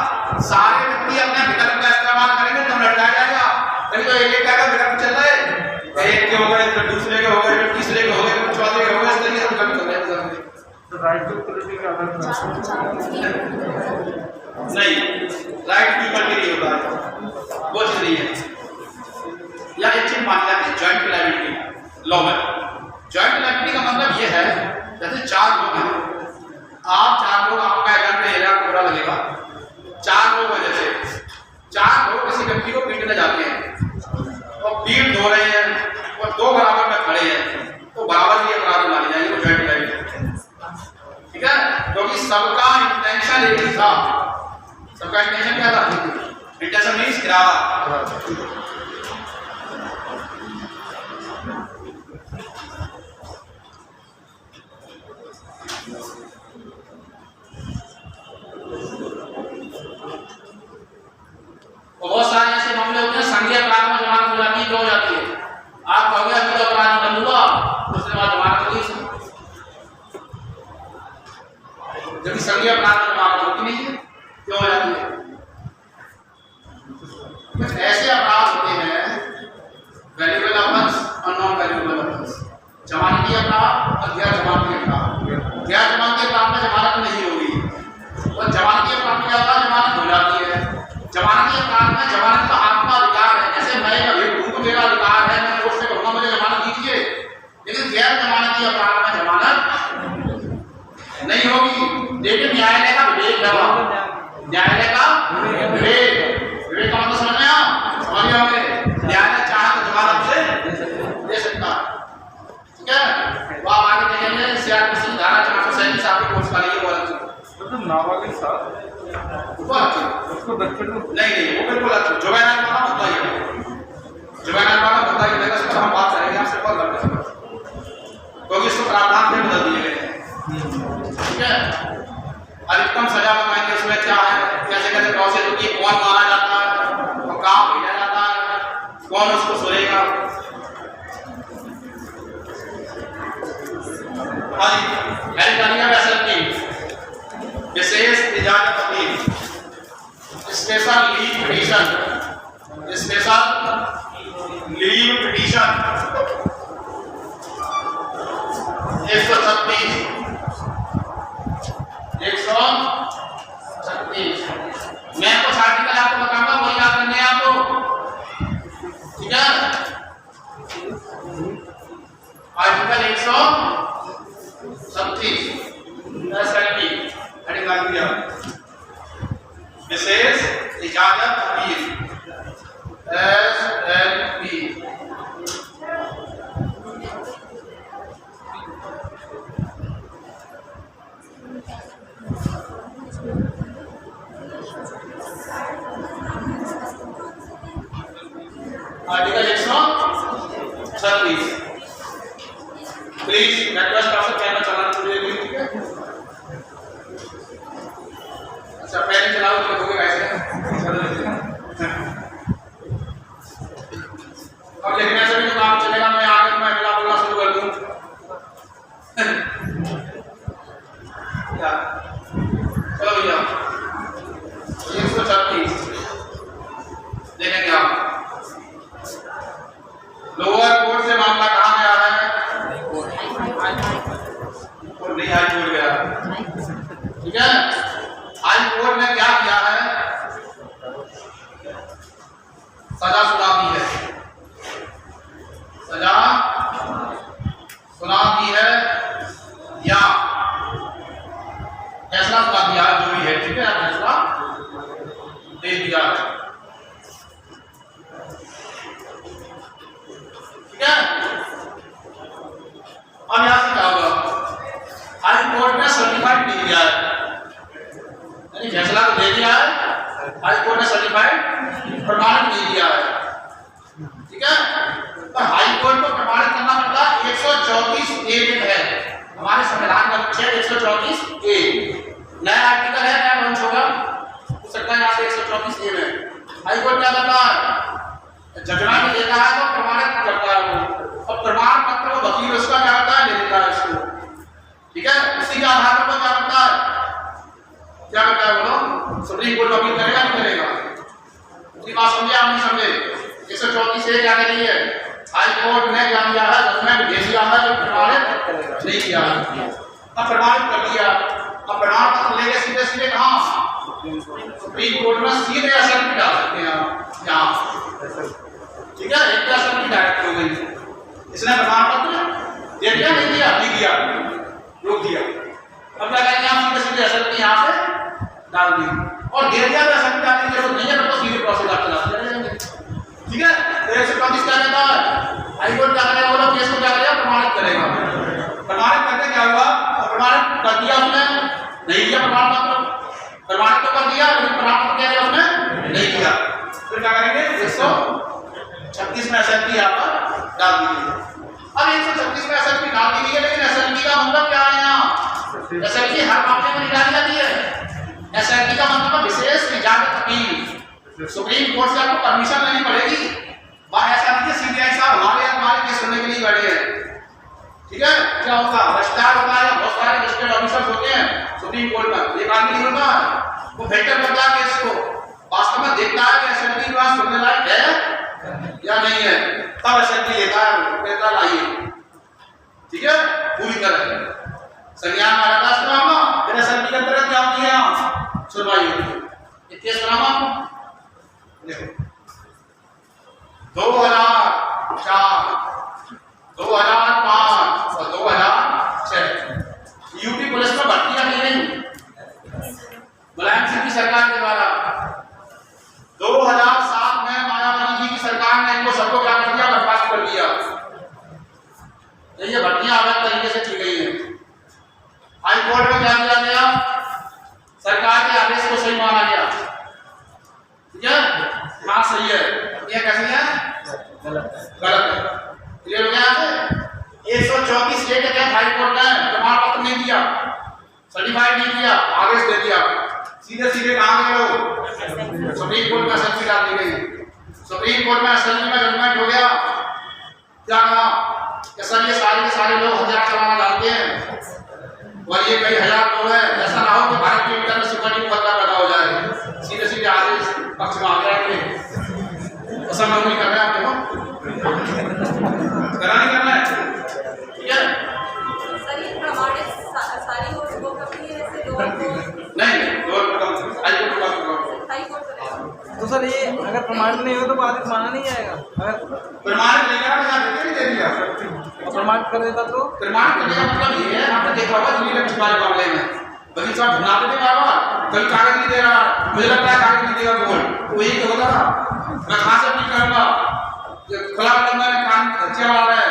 सारे व्यक्ति अपने विकल्प का इस्तेमाल करेंगे तब लटकाया जाएगा। नहीं तो एक का विकल्प चल रहा है, एक के हो गए, फिर दूसरे के हो गए, फिर तीसरे के हो गए, फिर चौथे के हो गए, इस तरीके से विकल्प चल रहे हैं। तो राइट टू इक्वलिटी का अगर नहीं, राइट टू इक्वलिटी नहीं होगा, वो चीज नहीं है। या एक चीज मान लिया कि जॉइंट लायबिलिटी लॉ में, जॉइंट लायबिलिटी का मतलब ये है जैसे 4 लोग हैं, आप 4 लोग, आपका अकाउंट में 1,000 पूरा लगेगा, 4 लोग हैं, जैसे 4 लोग किसी व्यक्ति को पीटने जाते हैं और पीट धो रहे हैं और 2 बराबर में खड़े हैं, तो बराबर ही अपराध माने जाएंगे, वो जॉइंट लायबिलिटी, ठीक है। क्योंकि सबका इंटेंशन एक ही था, सबका इंटेंशन क्या था? इंटेंशन मींस इरादा। बहुत सारे ऐसे मामले होते हैं, संज्ञेय अपराध में जमानत हो जाती है, क्यों हो जाती है? आप कहोगे अभी तो अपराध बंद हुआ, उसके बाद जमानत होगी, जब संज्ञेय अपराध में जमानत होती नहीं है, क्यों हो जाती है? कुछ ऐसे अपराध होते हैं, वैल्यूएबल ऑफेंस और नॉन वैल्यूएबल ऑफेंस, जमानती अपराध और गैर जमानती अपराध। गैर जमानती अपराध में जमानत नहीं होगी और जमानती अपराध में क्या होता है? जमानत हो जाती है। जमानती अपराध में जमानत का आपका अधिकार है, जैसे मैं अभी हूँ, मेरा अधिकार है, मैं कोर्ट से कहूँगा मुझे जमानत दीजिए, लेकिन गैर जमानती अपराध में जमानत नहीं होगी। लेकिन न्यायालय का विवेक है, न्यायालय का विवेक, विवेक का मतलब समझ में आया? समझिए होंगे, न्यायालय चाहे तो जमानत से दे सकता है, ठीक है। वो आप आगे देखेंगे, CRPC धारा 437 आपके कोर्स का लिए, वो तो नाबालिग साहब उसको बच्चे को नहीं, वो बिल्कुल अच्छा जुबैनल वाला मुद्दा ही है, जुबैनल वाला मुद्दा ही है, इस पर हम बात करेंगे आपसे बहुत लंबे समय, क्योंकि इसको प्रावधान में बदल दिए गए हैं, ठीक है। अधिकतम सजा बताएंगे उसमें क्या है, कैसे कैसे प्रोसेस होती है, कौन मारा जाता है और कहाँ भेजा जाता है, कौन उसको सुनेगा। हाँ जी, कैलिफोर्निया में असल की विशेष इजाजत appeal, special leave petition, special leave petition 136 मैं कुछ आर्टिकल आपको बताऊंगा, वही याद करने हैं आपको, ठीक है। आर्टिकल 136 विशेष इजाजत appeal SLP। Article 136 please request आपसे कैमरा चलाना चाहिए, ठीक है। अच्छा पहले चलाओ तो लोगे कैसे, अब लिखने से भी तो काम चलेगा, मैं आगे मैं अगला बोलना शुरू कर दूं क्या, चलो भैया 136 देखेंगे आप। लोअर कोर्ट से मामला कहाँ गया है? नहीं, हाई कोर्ट गया, ठीक है। हाई कोर्ट ने क्या किया है? सजा सुना दी है, सजा सुना दी है या फैसला सुना दिया है, जो भी है, नहीं फैसला तो दे दिया है, हाई कोर्ट ने सर्टिफाइड प्रमाणित नहीं दिया है, ठीक है। तो हाई कोर्ट को प्रमाणित करना पड़ता है 134A में है हमारे संविधान का अनुच्छेद 134A, नया आर्टिकल है, नया लॉन्च होगा हो सकता है यहाँ से 134A में। हाई कोर्ट क्या करता है, जजमेंट में देता है तो प्रमाणित करता है वो, और प्रमाण पत्र वो वकील उसका क्या करता है, ले लेता है इसको, ठीक है। उसी के आधार पर क्या करता है, क्या करता है बोलो, सुप्रीम कोर्ट अपील करेगा नहीं करेगा, उसकी बात समझे आप नहीं समझे। 134A क्या कह रही है, हाई कोर्ट ने क्या दिया है, जजमेंट भेज दिया है जो प्रमाणित नहीं किया है, अब प्रमाणित कर दिया, अब प्रमाण पत्र लेके सीधे सीधे कहाँ, सुप्रीम कोर्ट में सीधे एसएलपी डाल सकते हैं यहाँ, ठीक है। एक एसएलपी डायरेक्ट हो गई, इसने प्रमाण पत्र दे दिया नहीं दिया, नहीं दिया, रोक दिया, अब क्या करेंगे हम, सीधे सीधे एसएलपी यहाँ से डाल दी, और दे दिया तो एसएलपी डालने की जरूरत नहीं है, तो सीधे प्रोसेस आप चलाते रहेंगे, ठीक है। तो 134 क्या कहता है, हाई कोर्ट क्या करेगा, वो लोग केस को क्या करेगा, प्रमाणित करेगा, प्रमाणित करके क्या हुआ, प्रमाणित कर दिया उसने, नहीं दिया प्रमाण पत्र, प्रमाणित तो कर दिया लेकिन प्रमाण पत्र क्या दिया उसने, नहीं दिया, फिर क्या करेंगे 136 में एसएलपी यहाँ पर डाल दीजिए। अब 136 में एसएलपी डाल दी गई है, लेकिन एसएलपी का मतलब क्या है, यहाँ एसएलपी हर मामले में निकाली जाती है, एसएलपी का मतलब है विशेष निजामत अपील, सुप्रीम कोर्ट से आपको परमिशन लेनी पड़ेगी, बात ऐसा नहीं है सीबीआई साहब हमारे केस सुनने के लिए बैठे हैं, ठीक है। क्या होगा, रजिस्ट्रार होता है, बहुत सारे रजिस्टर्ड ऑफिसर्स होते हैं सुप्रीम कोर्ट में, एक आदमी नहीं होता, वो फिल्टर करता है केस को, वास्तव में देखता है कि एसएलपी के पास सुनने लायक है या नहीं है, तब एसएलपी लेता है, कहता है लाइए, ठीक है, पूरी तरह संज्ञान में आता है मामला, फिर एसएलपी के अंतर्गत क्या होती है, यहाँ सुनवाई होती है। इतने सुना आपको, देखो 2004, 2005 और 2006 यूपी पुलिस में भर्तियां की गई मुलायम सिंह की सरकार के द्वारा। 2007 में मायावती जी की सरकार ने इनको सबको क्या कर दिया, बर्खास्त कर दिया, ये भर्तियां अवैध तरीके से की गई है। हाई कोर्ट में क्या किया गया, सरकार के आदेश को सही माना गया, ठीक है, हाँ सही है, ये कैसे है, गलत है, क्लियर हो गया। 134A के तहत हाई कोर्ट ने प्रमाण पत्र नहीं दिया, सर्टिफाइड नहीं किया, आदेश दे दिया, सीधे सीधे कहाँ गए लोग, सुप्रीम कोर्ट में एसएलपी डाल दी गई, सुप्रीम कोर्ट में एसएलपी में जजमेंट हो गया, क्या कहा कि सर ये सारे के सारे लोग हथियार चलाना जानते हैं और ये कई हजार लोग हैं, ऐसा ना हो कि भारत के इंटरनल सिक्योरिटी को खतरा पैदा हो जाए, सीधे सीधे आदेश पक्ष में आ गया कि ऐसा नहीं कर रहे हैं, आप देखो करा नहीं करना है, ठीक है। सर ये प्रमाणित सारी हो सकती है, ऐसे दो नहीं हाई कोर्ट करेगा, तो सर ये अगर प्रमाणित नहीं हो तो बाद माना नहीं जाएगा, अगर प्रमाणित नहीं करा तो नहीं दे दिया, प्रमाणित कर देता तो प्रमाणित करने का मतलब ये है, आपने देखा होगा दिल्ली में पिछले मामले में वकील साहब ढूंढाते थे बार-बार, कभी कागज नहीं दे रहा, मुझे लगता है कागज नहीं देगा बोल, तो वही तो होता था, मैं कहाँ से अपनी करूँगा, खुला बंदा में कान खर्चे वाला है,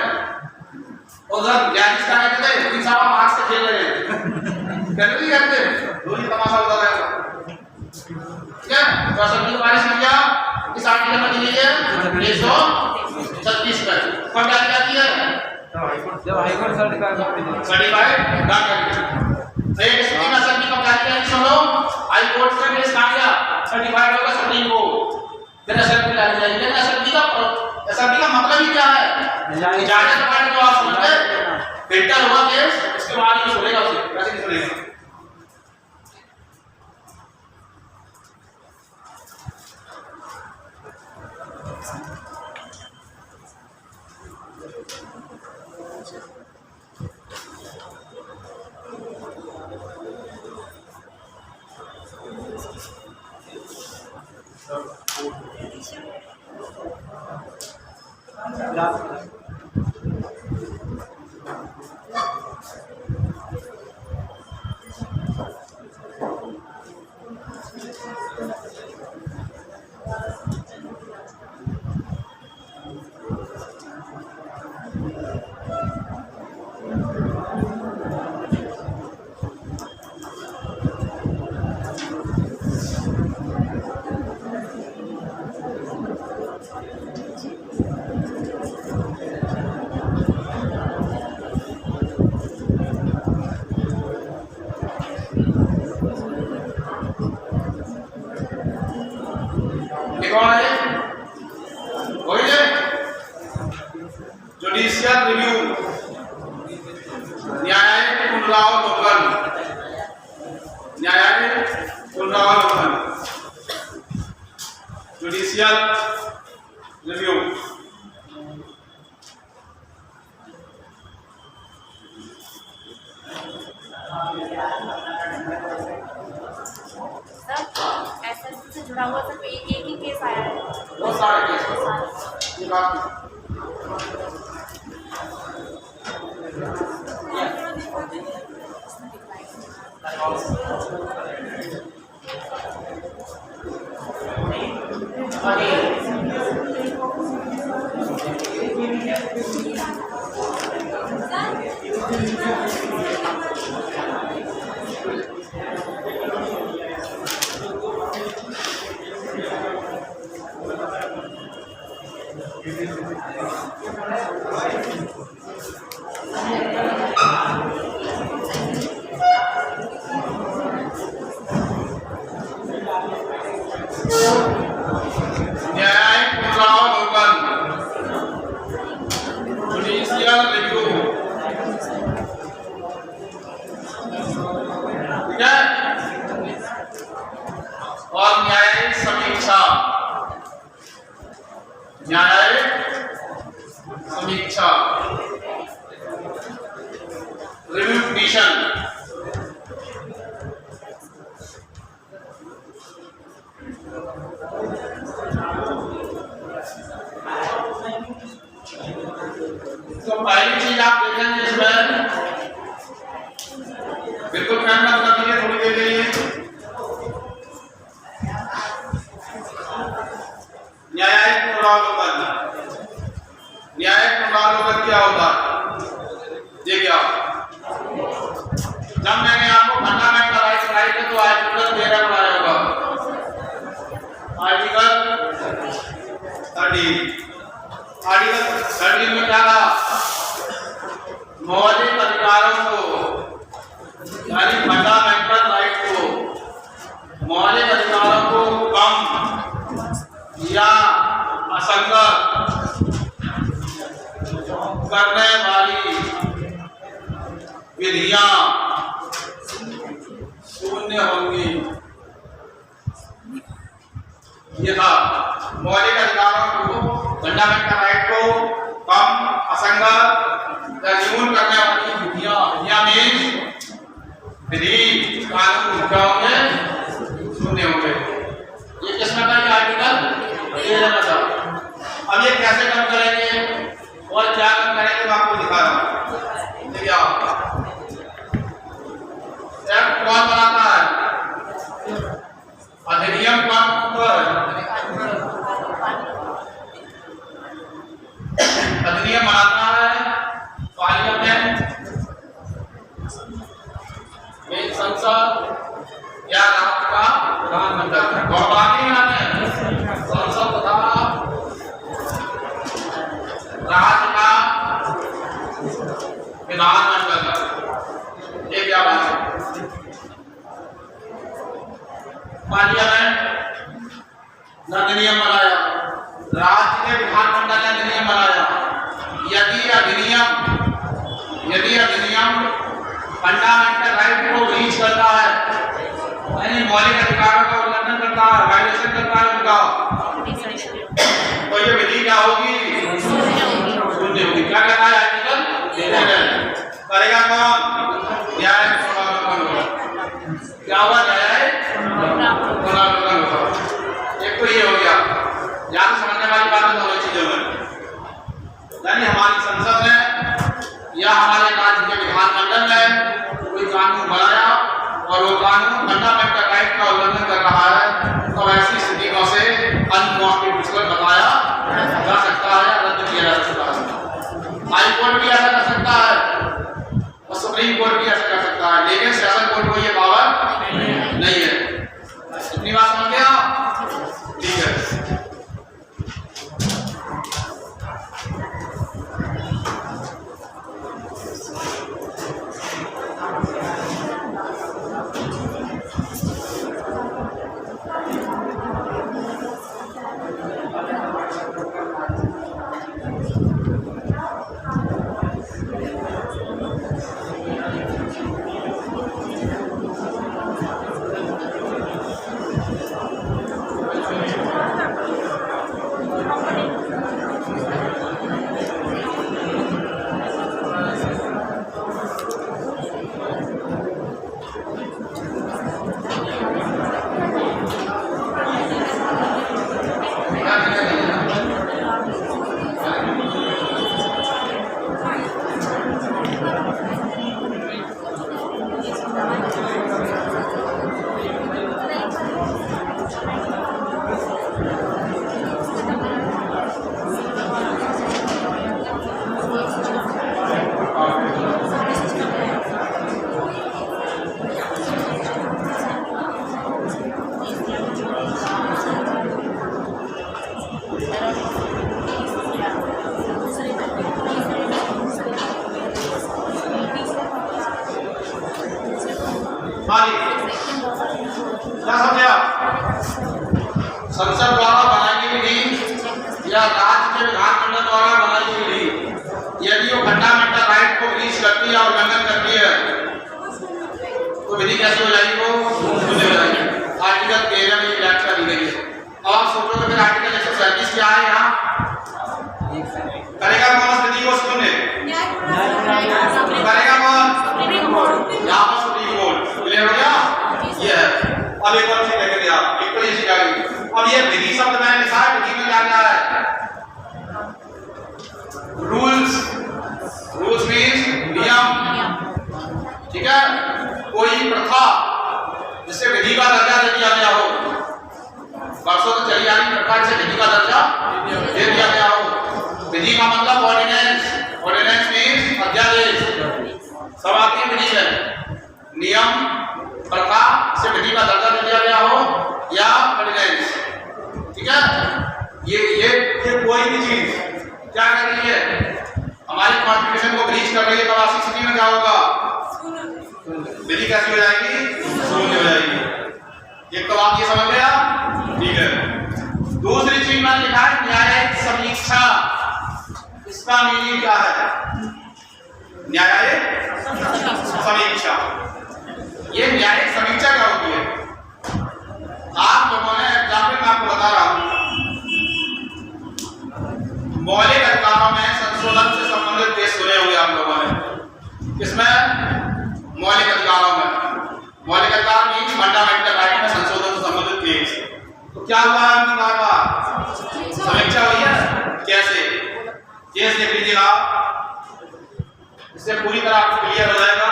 और जब न्यायाधीश का कहते थे वकील साहब आप आग से खेल रहे हैं, कहते नहीं कहते, रोज तमाशा होता रहेगा, ठीक है। तो असेंबली के बारे में क्या इस आर्टिकल में दी गई है 136 में, कब क्या जाती है, जब हाई कोर्ट सर्टिफाइड डॉक्यूमेंट, तो एक स्थिति में असेंबली कब जाती है, सुनो हाई कोर्ट से केस आ गया, सर्टिफाइड होगा सुप्रीम कोर्ट, फिर असेंबली डाली जाएगी, लेकिन असेंबली का मतलब ही क्या है, इजाजत पाने को आप समझ गए, फिल्टर हुआ केस, इसके बाद ही सुनेगा उसे, कैसे नहीं सुनेगा, जुडिशियल रिव्यू। एसएससी से जुड़ा हुआ सिर्फ एक ही केस आया है। बहुत सारे केस ये बात न्यायिक पुनरावलोकन जुडिशियल रिव्यू। ठीक है, और न्यायिक समीक्षा। न्यायिक समीक्षा रिव्यू पिटीशन। तो पहली चीज आप देखेंगे इसमें, बिल्कुल फैन मत कर दीजिए थोड़ी देर के लिए। न्यायिक पुनरावलोकन। न्यायिक पुनरावलोकन क्या होता है? देखिए आप, जब मैंने आपको फंडामेंटल राइट्स पढ़ाई थी तो आर्टिकल 13 पढ़ाया होगा, आर्टिकल 13। आर्टिकल 13 में क्या था? मौलिक अधिकारों को, यानी फंडामेंटल राइट को, मौलिक अधिकारों को कम या असंगत करने वाली विधियां शून्य होंगी। ये था मौलिक अधिकारों को, फंडामेंटल राइट को कम, असंगत या न्यून करने वाली विधियां मीन्स विधि, कानून क्या होंगे? शून्य होंगे। ये किसमें का ये आर्टिकल 13 में था। अब ये कैसे कम करेंगे और क्या कम करेंगे मैं आपको दिखा रहा हूँ। देखिए आप, एक्ट कौन बनाता है? अधिनियम अधिनियम बनाता है पार्लियामेंट, संसद या राज्य का विधानमंडल। गौरवानी बनाते हैं संसद तथा राज्य का विधानमंडल। ये क्या बात है? पार्लियामेंट ने अधिनियम बनाया, राज्य के विधानमंडल ने अधिनियम बनाया। यदि अधिनियम फंडामेंटल राइट को रीच करता है, यानी मौलिक अधिकारों का उल्लंघन करता है, वायलेशन करता है उनका, तो ये विधि क्या होगी? शून्य होगी। क्या कहता है आर्टिकल 13? करेगा कौन? न्यायिक पुनरावलोकन होगा। क्या हुआ? न्यायिक पुनरावलोकन होगा। एक तो ये हो गया, याद समझने वाली बात है दोनों चीजों में, यानी हमारी संसद ने या हमारे राज्य के विधानमंडल ने कोई कानून बनाया और वो कानून फंडामेंटल राइट का उल्लंघन कर रहा कैसी हो जाएगी? वो शून्य हो जाएगी। आर्टिकल 13 में ये व्याख्या दी गई है। अब आप सोचो कि फिर आर्टिकल 137 क्या है यहाँ? करेगा कौन इस विधि को शून्य? करेगा कौन? यहाँ पर सुप्रीम कोर्ट। क्लियर हो गया? ये है। अब एक और चीज देखेंगे आप, एक तो ये चीज आ गई। अब ये विधि शब्द मैंने लिखा है, विधि में क्या क्या है? रूल्स। रूल्स मीन्स नियम, ठीक है? कोई प्रथा जिससे विधि का दर्जा दे दिया गया हो, वर्षों तक चली आ रही प्रथा से विधि का दर्जा दे दिया गया हो। विधि का मतलब ऑर्डिनेंस। ऑर्डिनेंस मीन्स अध्यादेश। सब आपकी विधि है। नियम, प्रथा से विधि का दर्जा दे दिया गया हो या ऑर्डिनेंस, ठीक है? ये कोई भी चीज क्या कर रही है? हमारी कॉन्स्टिट्यूशन को ब्रीच कर रही है, तो ऐसी स्थिति में क्या होगा? विधि कैसी हो जाएगी? शून्य हो जाएगी। एक तो बात ये समझ गया, ठीक है। दूसरी चीज मैंने लिखा है न्यायिक समीक्षा। इसका मीनिंग क्या है? न्यायिक समीक्षा। ये न्यायिक समीक्षा क्या होती है? आप लोगों ने एग्जाम्पल में आपको बता रहा हूं, मौलिक अधिकारों में संशोधन से संबंधित केस सुने हुए आप लोगों ने। किसमें? मौलिक अधिकारों में। मौलिक अधिकार मीन्स फंडामेंटल राइट में संशोधन से संबंधित केस। तो क्या हुआ है उनकी बार समीक्षा हुई है? कैसे? केस देख लीजिए आप, इससे पूरी तरह आपको क्लियर हो जाएगा।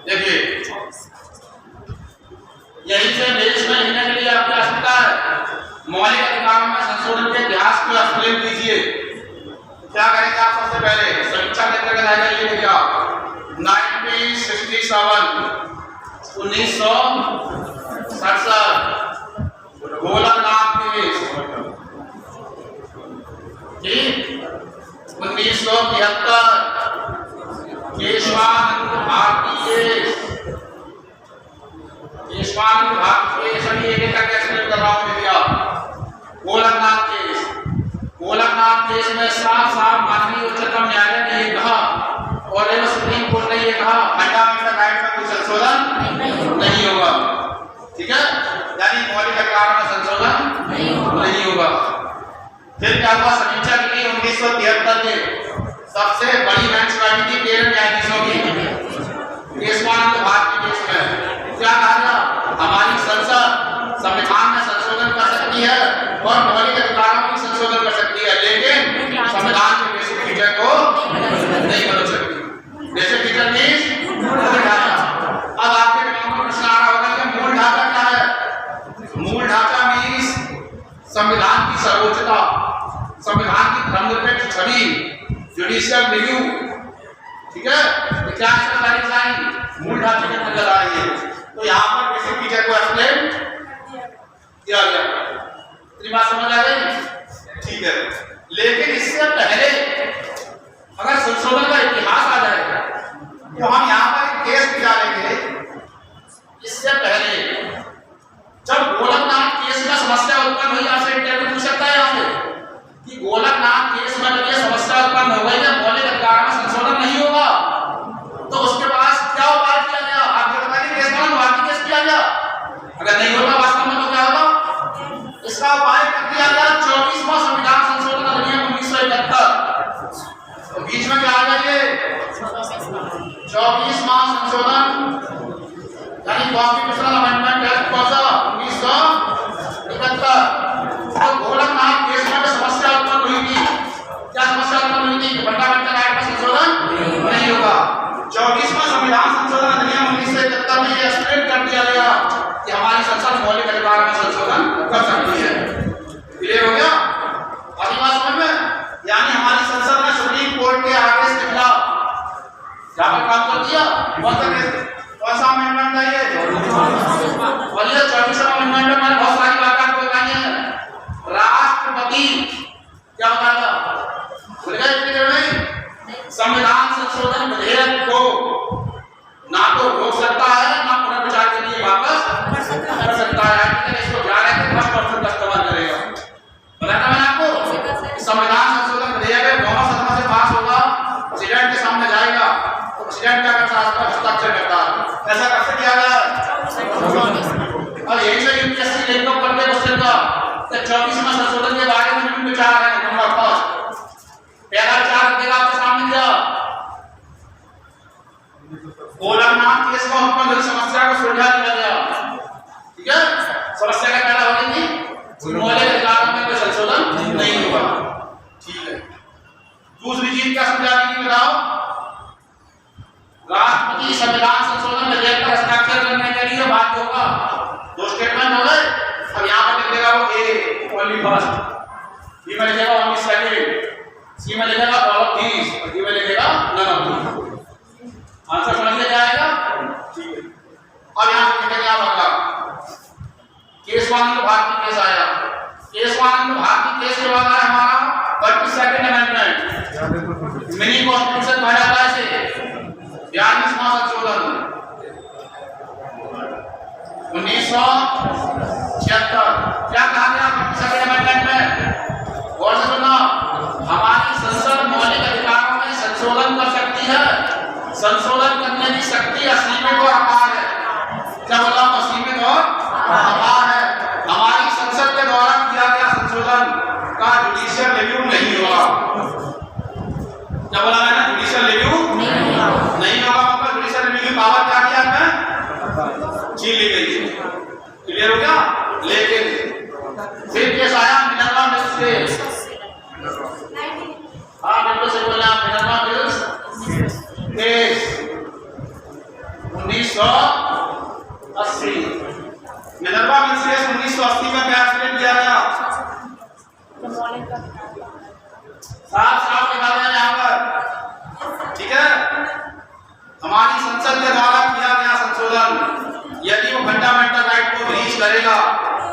देखिए, यही से देश में हिलने के लिए आपकी आवश्यकता है। मौलिक अधिकारों में संशोधन के इतिहास को एक्सप्लेन कीजिए। क्या करेंगे आप? सबसे पहले समीक्षा लेकर के जाएगा, ये देखिए आप 1967 गोलकनाथ केस, ठीक। 1973 केशवानंद भारती सभी एक एक करके एक्सप्लेन कर रहा हूं। देखिए आप गोलकनाथ केस में साफ माननीय उच्चतम न्यायालय ने ये कहा और सुप्रीम कोर्ट ने ये कहा फंडामेंटल राइट में कोई संशोधन नहीं होगा, ठीक है? यानी मौलिक अधिकारों में संशोधन नहीं होगा। फिर क्या हुआ? समीक्षा के लिए 1973 के सबसे बड़ी बेंच बैठी थी 13 न्यायाधीशों की केशवानंद भारती केस में। क्या कहा? हमारी संसद संविधान में संशोधन कर सकती है और मौलिक अधिकारों में संशोधन कर सकती है, लेकिन संविधान के बेसिक फीचर को नहीं बदल सकती। बेसिक फीचर मींस मूल ढांचा। अब आपके दिमाग में प्रश्न आ रहा होगा कि मूल ढांचा क्या है? मूल ढांचा मींस संविधान की सर्वोच्चता, संविधान की धर्मनिरपेक्ष छवि, जुडिशियल रिव्यू, ठीक है? क्या मूल ढांचे के अंदर आ रही है। तो यहाँ पर बेसिक फीचर को एक्सप्लेन किया गया। इतनी बात समझ आ गई? ठीक है। लेकिन इससे पहले अगर संशोधन का इतिहास आ जाएगा तो हम यहाँ पर एक केस भी डालेंगे। इससे पहले जब गोलकनाथ केस में समस्या उत्पन्न हुई, आपसे इंटरव्यू पूछ सकता है यहाँ से कि गोलकनाथ केस में जब ये समस्या उत्पन्न हो गई है, मौलिक अधिकारों में संशोधन नहीं होगा, तो उसके पास क्या उपाय किया गया? आप ये बताइए, केशवानंद भारती केस किया गया? अगर नहीं होगा वास्तव में तो क्या होगा? इसका उपाय कर दिया गया 24वां संविधान संशोधन अधिनियम 1971। तो बीच में क्या आ गया? ये 24वां संशोधन यानी कॉन्स्टिट्यूशनल अमेंडमेंट एक्ट 1971। तो गोलकनाथ केस में समस्या उत्पन्न हुई थी। क्या समस्या उत्पन्न हुई थी? फंडामेंटल राइट में संशोधन नहीं होगा। 24वां संविधान संशोधन अधिनियम 1971 में ये एक्सप्लेन कर दिया गया कि हमारी संसद मौलिक अधिकारों में संशोधन कर सकती है। क्लियर हो गया? अभी बात समझ में? यानी हमारी संसद ने सुप्रीम कोर्ट के आदेश के खिलाफ क्या काम कर दिया? कौन सा अमेंडमेंट था ये? और ये 24वां अमेंडमेंट में मैंने बहुत सारी बातें आपको बताई हैं। राष्ट्रपति क्या बताया? भूल गए? नहीं। संविधान संशोधन विधेयक को ना तो रोक सकता है, ना पुनर्विचार के लिए वापस कर सकता है। इसको ध्यान रखें, 10% का इस्तेमाल करेगा। बताया मैंने आपको, संविधान संशोधन विधेयक दोनों सदनों से पास होगा, प्रेसिडेंट के सामने जाएगा, तो प्रेसिडेंट क्या करता है? हस्ताक्षर करता है। और यही से यूपीएससी लेकर पढ़ते क्वेश्चन का तो 24वां संशोधन के बारे में भी विचार है। नंबर फर्स्ट पहला विचार देगा आपके सामने दिया कोलमनाथ केस में उत्पन्न हुई समस्या को सुलझा दिया गया। ठीक है, समस्या का पहला हो गई मौलिक अधिकारों में कोई संशोधन नहीं हुआ। ठीक है, दूसरी चीज क्या समझा दी बताओ? राष्ट्रपति संविधान संशोधन विधेयक पर हस्ताक्षर करने के लिए बाध्य होगा। दो स्टेटमेंट हो गए। अब यहाँ पर लिख देगा वो ए ओनली फर्स्ट, बी में लिखेगा ओनली सेकंड, सी में लिखेगा ऑल ऑफ दीस और डी में लिखेगा नन ऑफ दीस। आंसर समझ में आएगा? ठीक है, अब यहाँ से लिखेंगे आप अगला केशवानंद भारती केस आया। केशवानंद भारती केस के बाद आया हमारा 42nd अमेंडमेंट मिनी कॉन्स्टिट्यूशन 2022 से 42वां संशोधन 1976। क्या कहा गया 42nd अमेंडमेंट में? गौर से सुनना, हमारी संसद मौलिक अधिकारों में संशोधन कर सकती है। संशोधन करने की शक्ति असीमित और अपार है। क्या बोला? असीमित और अपार है। हमारी संसद के द्वारा किया गया संशोधन का जुडिशियल रिव्यू नहीं होगा। क्या बोला मैंने? जुडिशियल रिव्यू नहीं होगा। मतलब जुडिशियल रिव्यू की पावर क्या किया आपने? छीन ली गई। क्लियर हो गया? लेकिन फिर केस आया मिनर्वा मिल्स केस। हाँ बिल्कुल सही बोला, Minerva mills case 1980। Minerva mills case 1980 में क्या एक्सीडेंट किया गया? साफ साफ लिखा गया यहाँ पर। ठीक है, हमारी संसद के द्वारा किया गया संशोधन यदि वो फंडामेंटल राइट को ब्रीच करेगा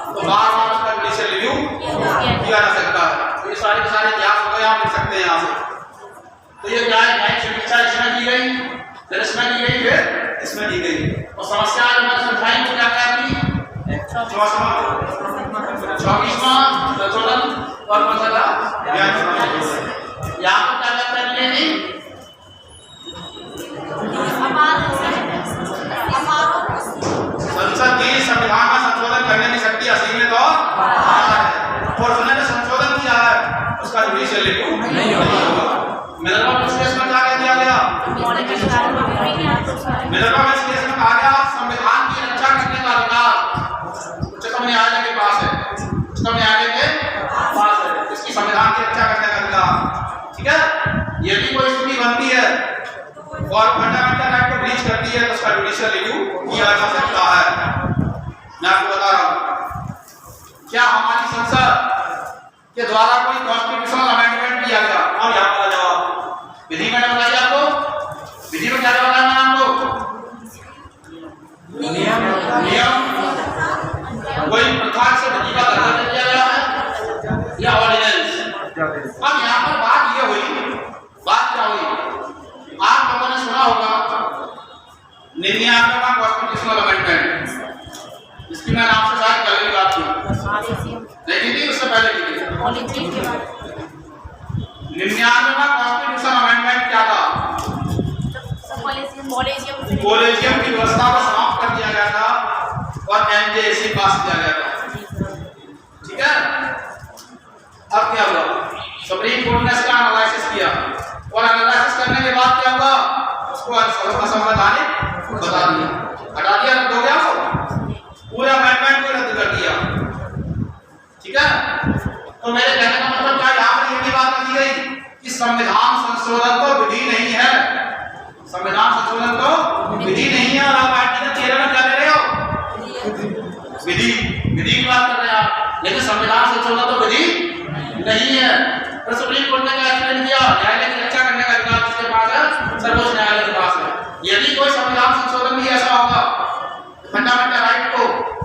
तो बार बार उसका जुडिशियल रिव्यू किया जा सकता है। तो ये सारे के सारे इतिहास हो गए, आप लिख सकते हैं यहाँ से। तो ये क्या है? न्यायिक समीक्षा इसमें की गई, फिर इसमें की गई, फिर इसमें की गई। और समस्या जो मैंने समझाई वो क्या क्या थी? 24वां संशोधन और कौन सा था? यहाँ पर क्या क्या करनी है? संसद की संविधान में संशोधन करने की शक्ति असीमित और उन्होंने संशोधन किया है उसका जुडिशियल रिव्यू नहीं होगा। मिनर्वा मिल्स केस में क्या दिया गया? मिनर्वा मिल्स केस में कहा गया संविधान की रक्षा करने का अधिकार उच्चतम न्यायालय के पास है। उच्चतम न्यायालय के पास है इसकी संविधान की रक्षा करने का अधिकार। ठीक है, यदि कोई स्थिति बनती है और फंडामेंटल राइट को ब्रीच करती है तो उसका जुडिशियल रिव्यू किया जा सकता है। मैं आपको बता रहा हूं, क्या हमारी संसद के द्वारा कोई कॉन्स्टिट्यूशनल अमेंडमेंट किया गया? और यहाँ पर जवाब विधि में बताइए आपको। विधि में क्या बताना है आपको? नियम कोई प्रथा से विधि का दर्जा दिया गया है या ऑर्डिनेंस? अब यहाँ पर बात ये हुई, बात क्या हुई? आप लोगों ने सुना होगा 99वां कॉन्स्टिट्यूशनल अमेंडमेंट, इसकी मैंने आपसे शायद कल भी बात की नहीं थी, उससे पहले की थी। 99वां कॉन्स्टिट्यूशनल अमेंडमेंट क्या था? कॉलेजियम की व्यवस्था को समाप्त कर दिया गया था और एमजेएसी पास किया गया था। ठीक है, अब क्या हुआ? सुप्रीम कोर्ट ने इसका एनालिसिस किया और एनालिसिस करने के बाद क्या हुआ? उसको असंवैधानिक बता दिया, हटा दिया, रद्द हो गया, पूरा अमेंडमेंट को रद्द कर दिया। ठीक है, तो मेरे कहने का मतलब क्या? यहाँ पर ये भी बात की गई कि संविधान संशोधन तो विधि नहीं है। संविधान संशोधन तो विधि नहीं है और आप आर्टिकल 13 में क्या ले रहे हो? विधि की बात कर रहे हैं आप, लेकिन संविधान संशोधन तो विधि नहीं है। तो सुप्रीम कोर्ट ने क्या एक्सप्लेन किया? न्यायालय की रक्षा करने का अधिकार किसके पास है? सर्वोच्च न्यायालय के पास है। यदि कोई संविधान संशोधन भी ऐसा होगा फंडामेंटल राइट को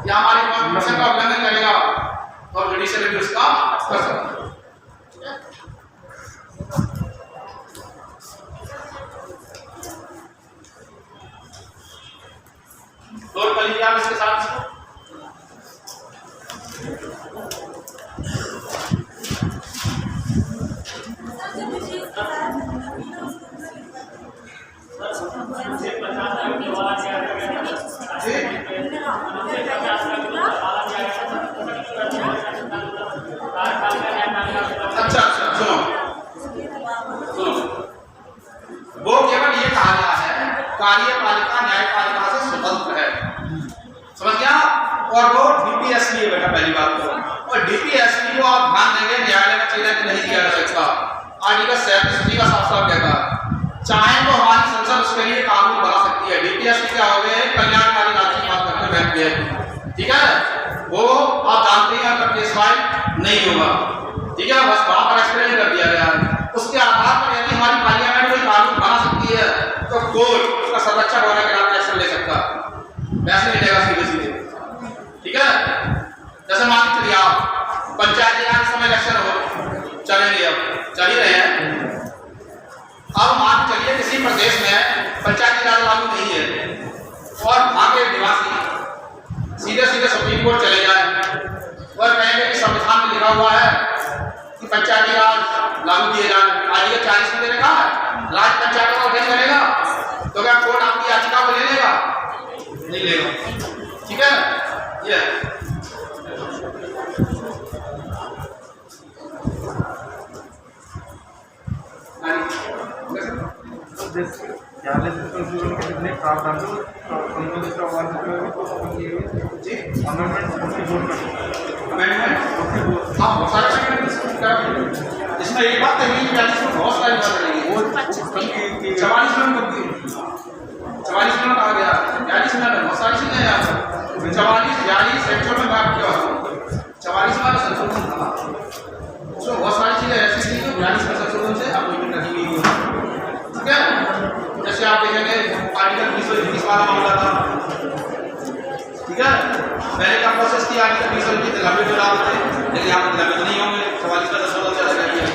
या हमारे कॉन्स्टिट्यूशन का उल्लंघन करेगा और जुडिशियल रिव्यू उसका कर सकता है। नोट कर लीजिए आप इसके साथ। और वो डीपीएसपी है बेटा पहली बात तो। और डीपीएसपी को आप ध्यान देंगे न्यायालय का चेहरा नहीं दिया जा सकता। आर्टिकल 37 का साफ साफ कहता है चाहे तो हमारी संसद उसके लिए कानून बना सकती है। डीपीएसपी क्या हो गए कल्याणकारी राज्य की बात करते हैं, ठीक है, वो आप जानते हैं अगर केस फाइल नहीं होगा, ठीक है, बस वहां पर एक्सप्लेन कर दिया गया है। उसके आधार पर यदि हमारी पार्लियामेंट कोई कानून बना सकती है तो कोर्ट उसका संरक्षक होने के नाते एक्शन ले सकता है, वैसे नहीं लेगा सीधे सीधे, ठीक है। जैसे मान के चलिए आप पंचायती राज समय इलेक्शन हो चलेंगे, अब चल ही रहे हैं। अब मान चलिए किसी प्रदेश में पंचायती राज लागू नहीं है और वहां के निवासी सीधे सीधे सुप्रीम कोर्ट चले जाए और कहेंगे कि संविधान में लिखा हुआ है कि पंचायती राज लागू किए जाए। आर्टिकल 40 में लिखा है राज्य पंचायतों का गठन करेगा, तो क्या कोर्ट आपकी याचिका को ले लेगा? नहीं लेगा, ठीक है। ये कितने प्रावधान संशोधित हाँ बहुत सारे अमेंडमेंट इसमें एक बात कही इसमें बहुत सारी बात रहेगी। 44 मिनट 44 मिनट आ गया, 42 मिनट बहुत सारी चीजें हैं यहाँ पर। 44 42 सेक्शन में बात किया 44 वाला संशोधन था, उसमें बहुत सारी चीजें ऐसी थी जो 42 का संशोधन से अपॉइंटमेंट रखी गई है, ठीक है। जैसे आप देखेंगे आर्टिकल 20 वाला मामला था, ठीक है, पहले का प्रोसेस थी आर्टिकल 20 लंबे जो थे, लेकिन यहाँ पर लंबे तो नहीं होंगे, 44 का संशोधन चला गया।